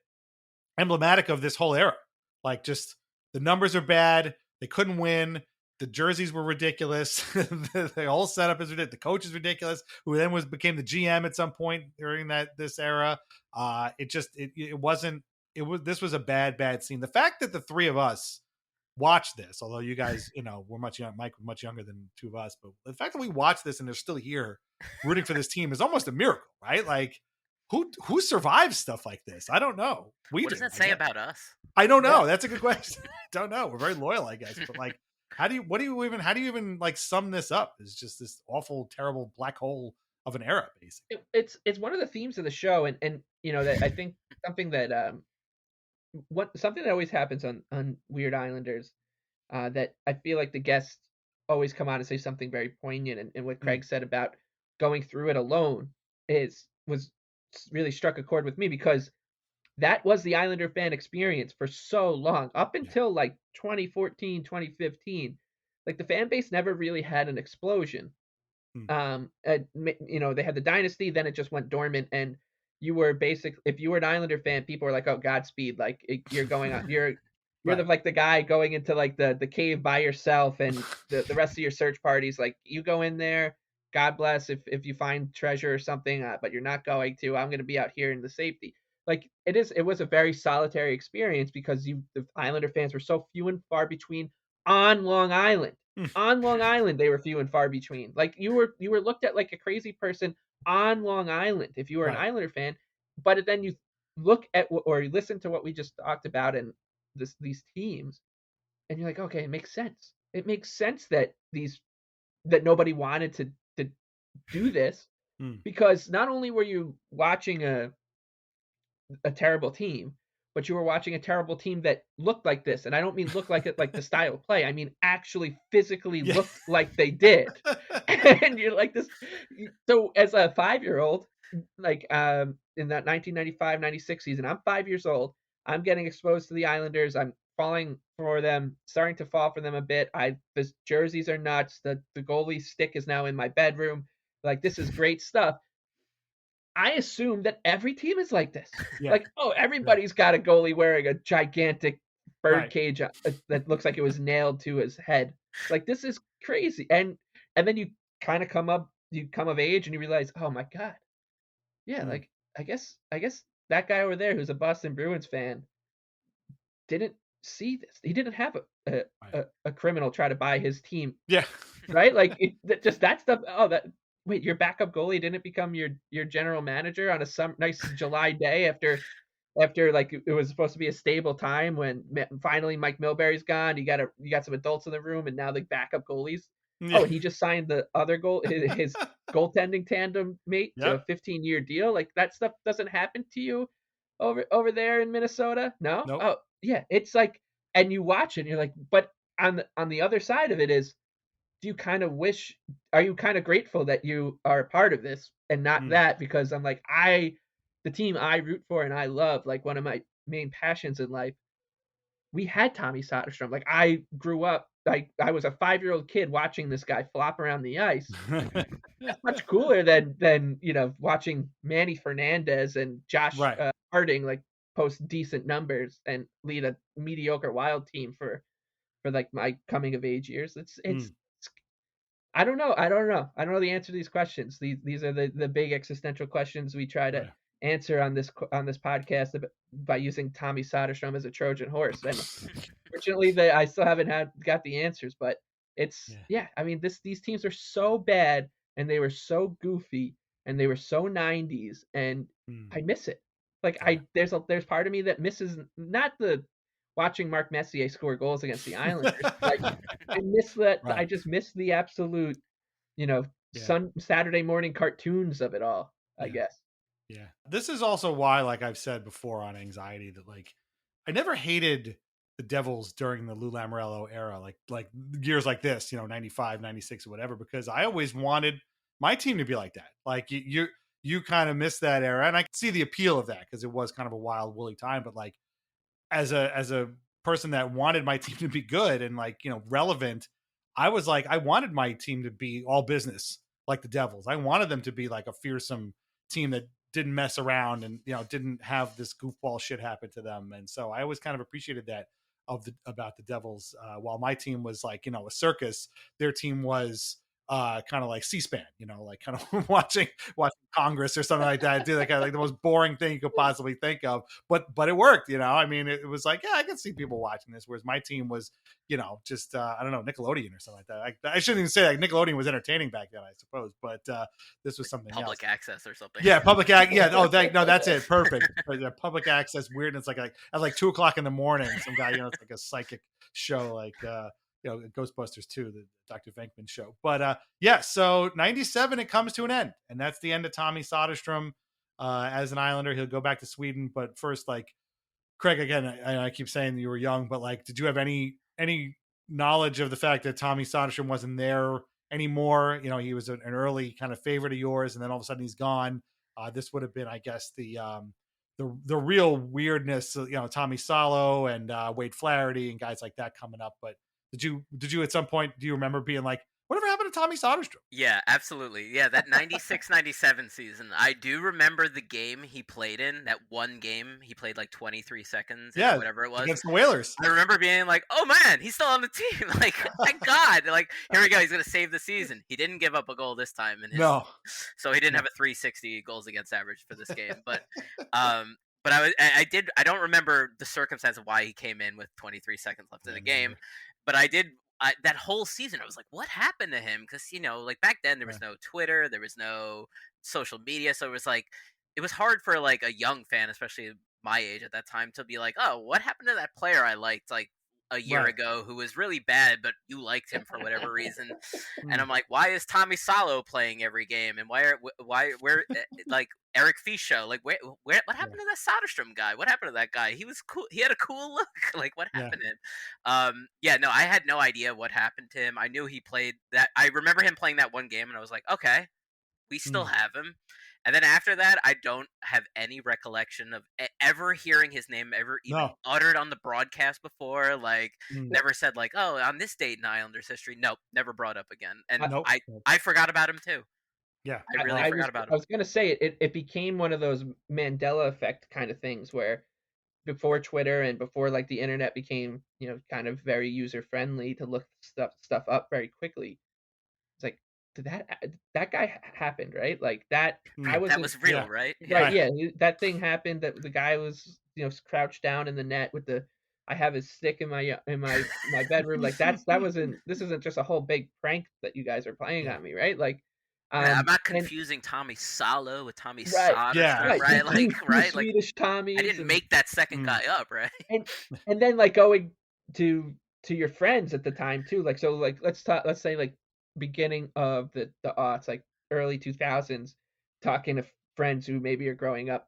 emblematic of this whole era. Like, just the numbers are bad. They couldn't win. The jerseys were ridiculous. The whole setup is ridiculous. The coach is ridiculous, who then became the GM at some point during this era. This was a bad scene. The fact that the 3 of us watched this, although you guys, were much young, Mike was much younger than 2 of us, but the fact that we watched this and they're still here rooting for this team is almost a miracle, right? Like, who survives stuff like this? I don't know. What does that say about us? I don't know. Yeah. That's a good question. I don't know. We're very loyal, I guess, but like, how do you even like sum this up? It's just this awful, terrible black hole of an era, basically. It's one of the themes of the show, and that I think something that something that always happens on Weird Islanders, that I feel like the guests always come out and say something very poignant, and what Craig said about going through it alone was really struck a chord with me, because that was the Islander fan experience for so long, up until like 2014, 2015. Like, the fan base never really had an explosion. They had the dynasty, then it just went dormant, and you were if you were an Islander fan, people were like, "Oh, Godspeed!" Like, you're going on, you're right. Like the guy going into like the cave by yourself, and the rest of your search parties, like, you go in there, God bless if you find treasure or something, but you're not going to. I'm going to be out here in the safety. Like, it was a very solitary experience, because the Islander fans were so few and far between on Long Island. On Long Island, they were few and far between. Like, you were looked at like a crazy person on Long Island if you were an Islander fan. But then you look at or you listen to what we just talked about and these teams, and you're like, okay, it makes sense. It makes sense that nobody wanted to do this, because not only were you watching a terrible team, but you were watching a terrible team that looked like this. And I don't mean look like it like the style of play. I mean actually physically looked like they did. And you're like this. So as a 5-year-old, like in that 1995-96 season, I'm 5 years old. I'm getting exposed to the Islanders. I'm falling for them, starting to fall for them a bit. The jerseys are nuts. The goalie stick is now in my bedroom. Like, this is great stuff. I assume that every team is like this. Yeah. Like, oh, everybody's got a goalie wearing a gigantic bird cage that looks like it was nailed to his head. Like, this is crazy. And then you kind of come of age and you realize, oh my God. Yeah, like I guess that guy over there who's a Boston Bruins fan didn't see this. He didn't have a criminal try to buy his team. Yeah. Right? Like just that stuff. Oh, wait, your backup goalie didn't become your general manager on a nice July day after like it was supposed to be a stable time when finally Mike Milbury's gone. You got some adults in the room, and now the backup goalies. Yeah. Oh, and he just signed the other his goaltending tandem mate to a 15-year deal. Like, that stuff doesn't happen to you over there in Minnesota. No. Nope. Oh yeah, it's like, and you watch it and you're like, but on the other side of it is, are you kind of grateful that you are a part of this and not that? Because I'm like, the team I root for and I love, like one of my main passions in life, we had Tommy Söderström. Like, I grew up, like I was a 5-year-old kid watching this guy flop around the ice. That's much cooler than watching Manny Fernandez and Josh Harding like post decent numbers and lead a mediocre Wild team for like my coming of age years. It's I don't know the answer to these questions. These are the big existential questions we try to answer on this podcast by using Tommy Söderström as a Trojan horse. And fortunately, I still haven't got the answers. But it's I mean, these teams are so bad and they were so goofy and they were so 90s, and I miss it. Like, there's part of me that misses not the watching Mark Messier score goals against the Islanders. Like, I miss that. I just miss the absolute, Saturday morning cartoons of it all, I guess. Yeah. This is also why, like I've said before on anxiety, that like I never hated the Devils during the Lou Lamoriello era, like years like this, 95, 96 or whatever, because I always wanted my team to be like that. Like you kind of miss that era, and I can see the appeal of that because it was kind of a wild, woolly time. But like, as a person that wanted my team to be good and like, relevant, I was like, I wanted my team to be all business like the Devils. I wanted them to be like a fearsome team that didn't mess around and, didn't have this goofball shit happen to them. And so I always kind of appreciated that about the Devils. While my team was like, a circus, their team was kind of like C-SPAN, like kind of watching Congress or something like that. Do like the most boring thing you could possibly think of, but it worked. I mean, it was like, I can see people watching this. Whereas my team was, just I don't know, Nickelodeon or something like that. I shouldn't even say like Nickelodeon was entertaining back then, I suppose, but this was something public else. access or something. Yeah, public access. Yeah, no, that's it. Perfect. Public access weirdness. Like at like 2:00 in the morning, some guy, it's like a psychic show, like Ghostbusters 2, the Dr. Venkman show. But so 97, it comes to an end, and that's the end of Tommy Söderström as an Islander. He'll go back to Sweden. But first, like, Craig, again, I keep saying you were young, but like, did you have any knowledge of the fact that Tommy Söderström wasn't there anymore? He was an early kind of favorite of yours, and then all of a sudden he's gone. This would have been, I guess, the real weirdness, Tommy Salo and Wade Flaherty and guys like that coming up. But did you at some point, do you remember being like, whatever happened to Tommy Söderström? Yeah, absolutely. Yeah, that 96-97 season. I do remember the game he played in, that one game. He played like 23 seconds, whatever it was. Against the Whalers. I remember being like, oh man, he's still on the team. Like, thank God. Like, here we go. He's going to save the season. He didn't give up a goal this time. No. So he didn't have a 360 goals against average for this game. But I don't remember the circumstance of why he came in with 23 seconds left in the game. But I did, that whole season, I was like, what happened to him? Because, like back then there was no Twitter, there was no social media. So it was like, it was hard for like a young fan, especially my age at that time, to be like, oh, what happened to that player I liked like a year ago who was really bad, but you liked him for whatever reason. And I'm like, why is Tommy Salo playing every game? And where like Eric Fischer, like where what happened to that Söderström guy? What happened to that guy? He was cool. He had a cool look. Like, what happened to him? No, I had no idea what happened to him. I knew he played that. I remember him playing that one game and I was like, okay, We still have him. And then after that, I don't have any recollection of ever hearing his name ever even uttered on the broadcast before. Like, never said like, "Oh, on this date in Islanders history." Nope, never brought up again. And I forgot about him too. Yeah, I really forgot about him. I was gonna say it became one of those Mandela effect kind of things where before Twitter and before like the internet became, you know, kind of very user friendly to look stuff up very quickly. It's like, did that guy happened, right? Like that that was real, right? Right, yeah. That thing happened. That the guy was, you know, crouched down in the net with the. I have his stick in my bedroom. Like this isn't just a whole big prank that you guys are playing on me, right? Like. I'm not confusing Tommy Salo with Tommy Söderström, right? Like Swedish Tommy. I didn't make that second guy up, right? And then like going to your friends at the time too, like so like let's say like beginning of the aughts, like early 2000s, talking to friends who maybe are growing up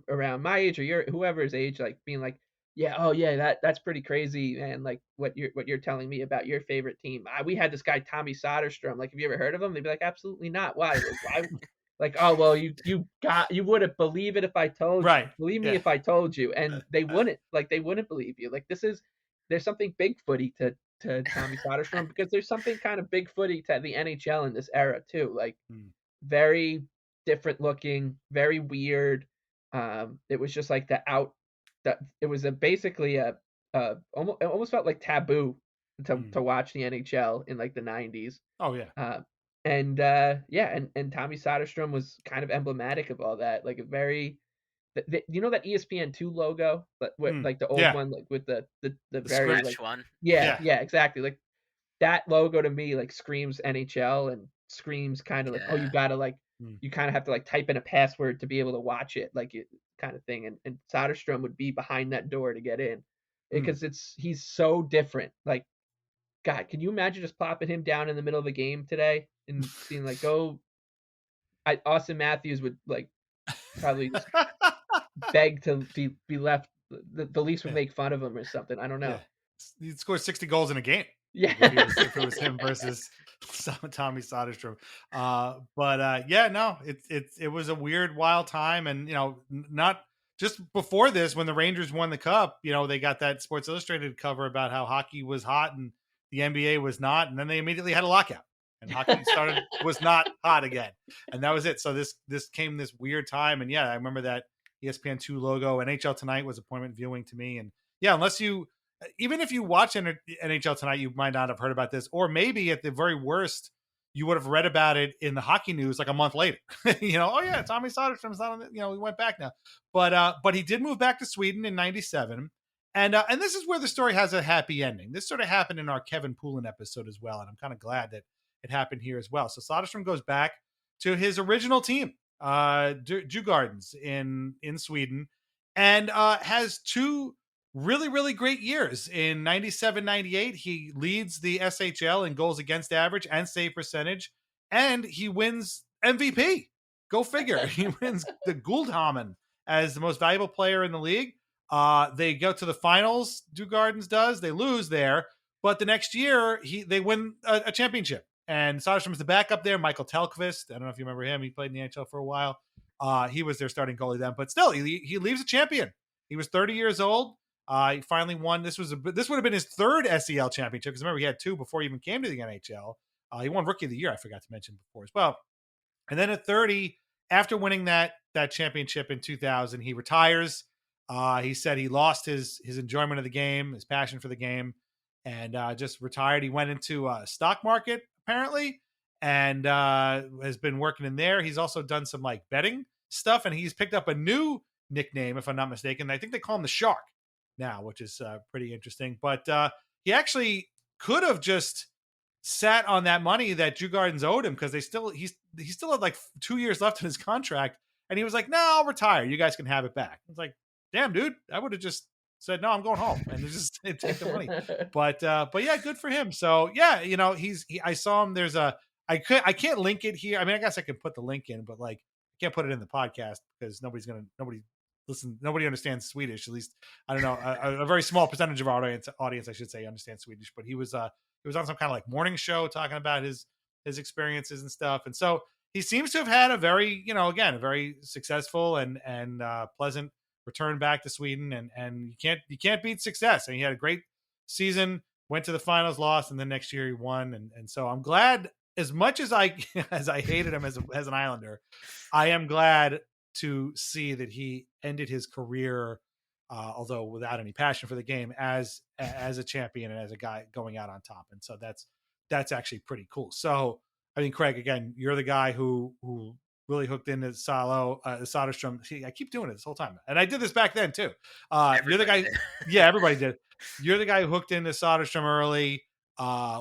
around my age or whoever's age, like being like, that's pretty crazy, man. Like what you're telling me about your favorite team. We had this guy Tommy Söderström. Like, have you ever heard of him? They'd be like, absolutely not. Why? Why? Like, oh well, you wouldn't believe it if I told you. Believe me if I told you, and they wouldn't. Like, they wouldn't believe you. Like, there's something Bigfooty to Tommy Söderström because there's something kind of Bigfooty to the NHL in this era too. Like, very different looking, very weird. It was just like that it was basically it almost felt like taboo to watch the NHL in like the 90s. Oh yeah. And Tommy Söderström was kind of emblematic of all that. Like a very, you know that ESPN2 logo, but like the old one, like with the very scratch one. Yeah, exactly. Like that logo to me like screams NHL and screams kind of like, oh, you gotta like you kind of have to like type in a password to be able to watch it, like it kind of thing. And Söderström would be behind that door to get in because he's so different. Like, God, can you imagine just plopping him down in the middle of a game today and being like, Austin Matthews would like probably just beg to be left. The Leafs would make fun of him or something. I don't know. Yeah. He'd score 60 goals in a game. Yeah, if it was him versus Tommy Söderström. It was a weird, wild time, and you know, not just before this when the Rangers won the cup. You know, they got that Sports Illustrated cover about how hockey was hot and the NBA was not, and then they immediately had a lockout, and hockey was not hot again, and that was it. So this came this weird time, and I remember that ESPN2 logo. NHL Tonight was appointment viewing to me, and unless you. Even if you watch NHL Tonight, you might not have heard about this, or maybe at the very worst, you would have read about it in the hockey news like a month later. You know, Tommy Söderström's not on the, we went back now, but he did move back to Sweden in '97, and this is where the story has a happy ending. This sort of happened in our Kevin Poulin episode as well, and I'm kind of glad that it happened here as well. So Söderström goes back to his original team, Djurgårdens in Sweden, and has two really, really great years. In 97-98, he leads the SHL in goals against average and save percentage, and he wins MVP. Go figure. He wins the Guldhammen as the most valuable player in the league. They go to the finals, Djurgårdens does. They lose there, but the next year, they win a championship. And Söderström is the backup there. Michael Tellqvist, I don't know if you remember him. He played in the NHL for a while. He was their starting goalie then, but still, he leaves a champion. He was 30 years old. He finally won. This would have been his third SEL championship because remember he had two before he even came to the NHL. He won Rookie of the Year. I forgot to mention before as well. And then at 30, after winning that championship in 2000, he retires. He said he lost his enjoyment of the game, his passion for the game, and just retired. He went into stock market apparently, and has been working in there. He's also done some like betting stuff, and he's picked up a new nickname, if I'm not mistaken. I think they call him the Shark now, which is pretty interesting. But he actually could have just sat on that money that Djurgårdens owed him because he still had like 2 years left in his contract, and he was like, "No, I'll retire. You guys can have it back." It's like, damn, dude, I would have just said, "No, I'm going home," and just take the money. But yeah, good for him. So yeah, you know, I saw him. There's I can't link it here. I mean, I guess I could put the link in, but like I can't put it in the podcast because nobody understands Swedish. At least I don't know. A very small percentage of our audience, I should say, understands Swedish. But he was on some kind of like morning show talking about his experiences and stuff. And so he seems to have had a very, again, a very successful and pleasant return back to Sweden, and you can't beat success. And he had a great season, went to the finals, lost, and then next year he won. And so I'm glad, as much as I hated him as an Islander, I am glad to see that he ended his career, although without any passion for the game, as a champion and as a guy going out on top. And so that's actually pretty cool. So I mean, Craig, again, you're the guy who really hooked into Söderström. See, I keep doing it this whole time, and I did this back then too. You're the guy. Did. Yeah, everybody did. You're the guy who hooked into Söderström early.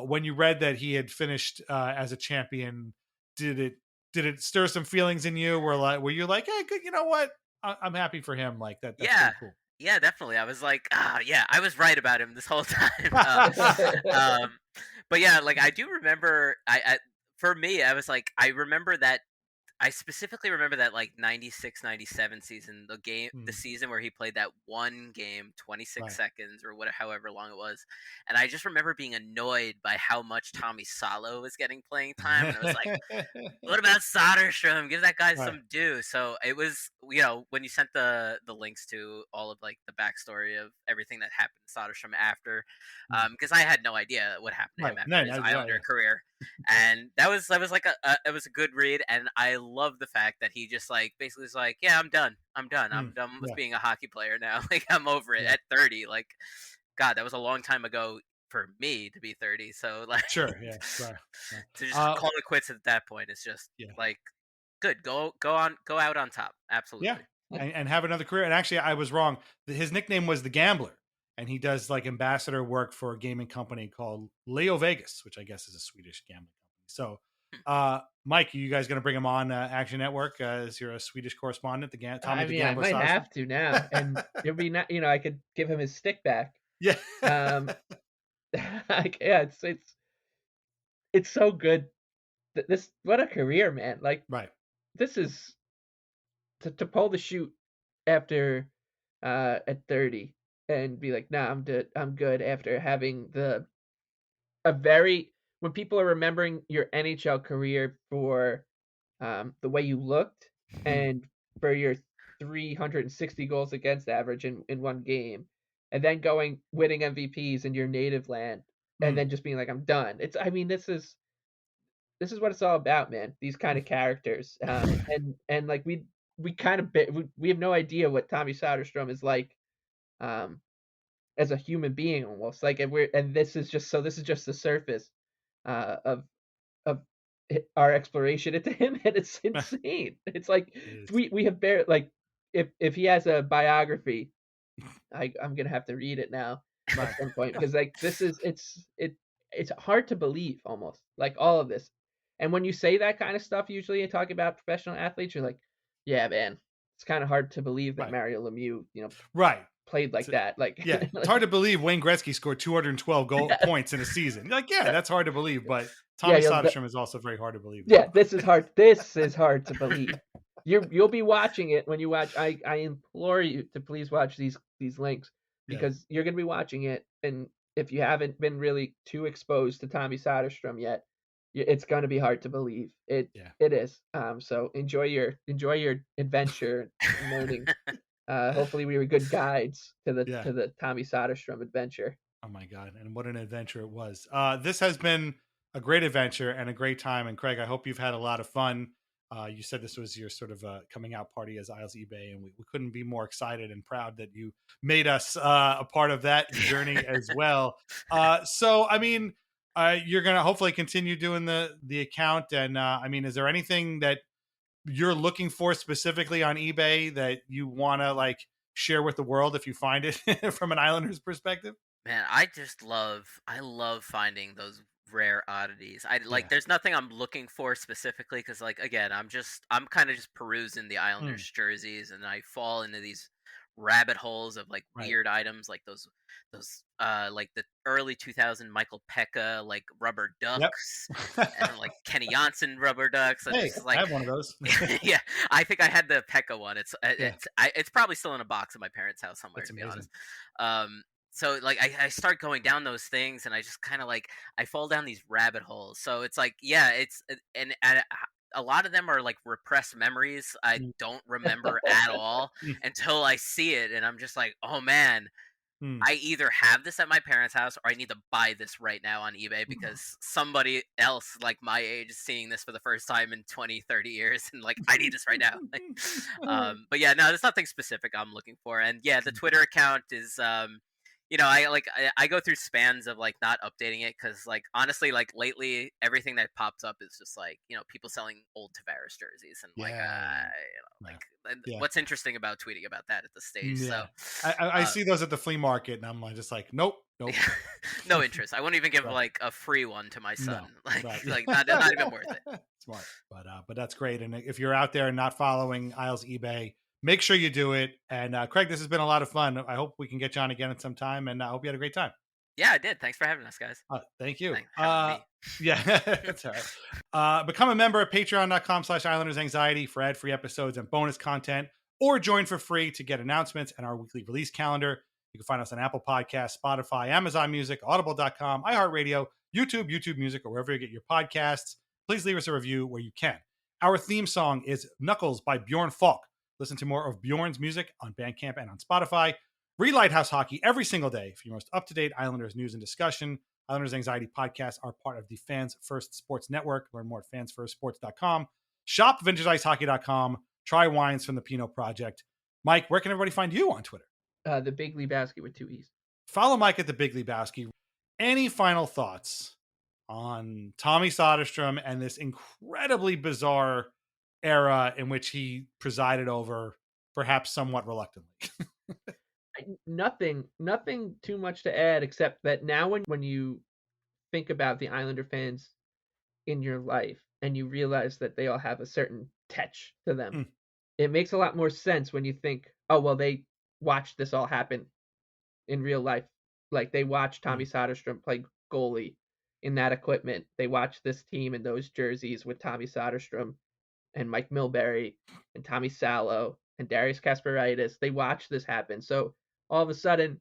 When you read that he had finished as a champion, did it stir some feelings in you? Were you like, hey, good, you know what? I'm happy for him. Like that. That's pretty cool. Yeah, definitely. I was like, yeah, I was right about him this whole time. But yeah, like I do remember. For me, I was like, I specifically remember that like 96-97 season, the season where he played that one game, 26 seconds or however long it was. And I just remember being annoyed by how much Tommy Salo was getting playing time. And I was like, what about Söderström? Give that guy some due. So it was, when you sent the links to all of like the backstory of everything that happened to Söderström after, because I had no idea what happened to him after his Islander career. And that was like it was a good read. And I love the fact that he just like basically was like, yeah, I'm done with being a hockey player now. Like I'm over it at 30. Like, God, that was a long time ago for me to be 30. So like, sure, yeah, right. To just call it quits at that point is just like good. Go out on top. Absolutely. Yeah, and have another career. And actually, I was wrong. His nickname was the Gambler, and he does like ambassador work for a gaming company called Leo Vegas, which I guess is a Swedish gambling company. So. Mike, are you guys going to bring him on Action Network as you're a Swedish correspondent? I might have to now, and it'll be not. I could give him his stick back. Yeah. Yeah, it's so good. What a career, man! Like, this is to pull the chute after at 30 and be like, nah, I'm good after having when people are remembering your NHL career for the way you looked and for your 360 goals against average in one game, and then winning MVPs in your native land, and then just being like, I'm done. This is what it's all about, man. These kind of characters, and like we have no idea what Tommy Söderström is like, as a human being almost. Like, this is just the surface of our exploration into him, and it's insane. It's like we have like if he has a biography, I'm gonna have to read it now at some point, because like it's hard to believe almost, like all of this. And when you say that kind of stuff, usually you talk about professional athletes, you're like, yeah, man, it's kind of hard to believe that Mario Lemieux, played like that. Like, yeah, it's hard to believe Wayne Gretzky scored 212 points in a season. Like, yeah, that's hard to believe, but Tommy Söderström is also very hard to believe. Yeah, this is hard. This is hard to believe. You'll be watching it when you watch. I implore you to please watch these links, because you're going to be watching it, and if you haven't been really too exposed to Tommy Söderström yet, it's going to be hard to believe. It is. So enjoy your adventure learning. Hopefully we were good guides to the Tommy Söderström adventure. Oh my God. And what an adventure it was. This has been a great adventure and a great time. And Craig, I hope you've had a lot of fun. You said this was your sort of coming out party as IslesEbay, and we couldn't be more excited and proud that you made us a part of that journey as well. So, I mean, you're going to hopefully continue doing the account. And I mean, is there anything that you're looking for specifically on eBay that you want to like share with the world if you find it from an Islanders perspective? Man, I love finding those rare oddities. There's nothing I'm looking for specifically, because like, again, I'm kind of just perusing the Islanders jerseys, and I fall into these rabbit holes of like weird items, like those like the early 2000 Michael Pekka like rubber ducks, and like Kenny Janssen rubber ducks. And hey, I have one of those. Yeah, I think I had the Pekka one. It's probably still in a box at my parents' house somewhere. To be honest. So like I start going down those things, and I just kind of like I fall down these rabbit holes. So it's like, yeah, it's and a lot of them are like repressed memories. I don't remember at all until I see it, and I'm just like, oh man. I either have this at my parents' house or I need to buy this right now on eBay because somebody else like my age is seeing this for the first time in 20, 30 years and like, I need this right now. But yeah, no, there's nothing specific I'm looking for. And yeah, the Twitter account is, I go through spans of like not updating it because like honestly like lately everything that pops up is just like people selling old Tavares jerseys and what's interesting about tweeting about that at this stage. Yeah. So I see those at the flea market and I'm just like nope. No interest. I wouldn't even give like a free one to my son. Like not even worth it. Smart, but that's great. And if you're out there and not following IslesEbay, make sure you do it. And Craig, this has been a lot of fun. I hope we can get you on again at some time, and I hope you had a great time. Yeah, I did. Thanks for having us, guys. Thank you. Yeah, that's all right. Become a member at patreon.com/IslandersAnxiety for ad-free episodes and bonus content, or join for free to get announcements and our weekly release calendar. You can find us on Apple Podcasts, Spotify, Amazon Music, Audible.com, iHeartRadio, YouTube Music, or wherever you get your podcasts. Please leave us a review where you can. Our theme song is Knuckles by Bjorn Falk. Listen to more of Bjorn's music on Bandcamp and on Spotify. Read Lighthouse Hockey every single day for your most up-to-date Islanders news and discussion. Islanders Anxiety podcasts are part of the Fans First Sports Network. Learn more at fansfirstsports.com. Shop vintageIceHockey.com. Try wines from the Pinot Project. Mike, where can everybody find you on Twitter? The Big Lebowski with 2 E's. Follow Mike at the Big Lebowski. Any final thoughts on Tommy Söderström and this incredibly bizarre era in which he presided over, perhaps somewhat reluctantly? Nothing too much to add, except that now when you think about the Islander fans in your life and you realize that they all have a certain touch to them, it makes a lot more sense when you think, oh, well, they watched this all happen in real life. Like they watched Tommy Söderström play goalie in that equipment. They watched this team in those jerseys with Tommy Söderström and Mike Milbury and Tommy Salo and Darius Kasparaitis. They watched this happen. So all of a sudden,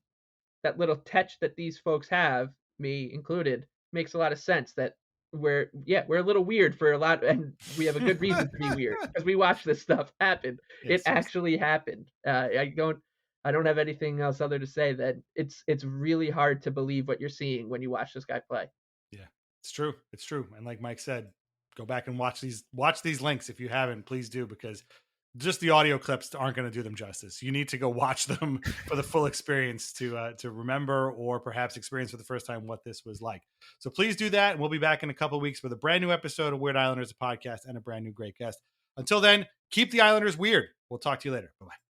that little touch that these folks have, me included, makes a lot of sense. That we're a little weird for a lot, and we have a good reason to be weird because we watched this stuff happen. It actually happened. I don't have anything else other to say that it's really hard to believe what you're seeing when you watch this guy play. Yeah, it's true. It's true. And like Mike said, go back and watch these links. If you haven't, please do, because just the audio clips aren't going to do them justice. You need to go watch them for the full experience to remember, or perhaps experience for the first time what this was like. So please do that. And we'll be back in a couple of weeks with a brand new episode of Weird Islanders, a podcast, and a brand new great guest. Until then, keep the Islanders weird. We'll talk to you later. Bye-bye.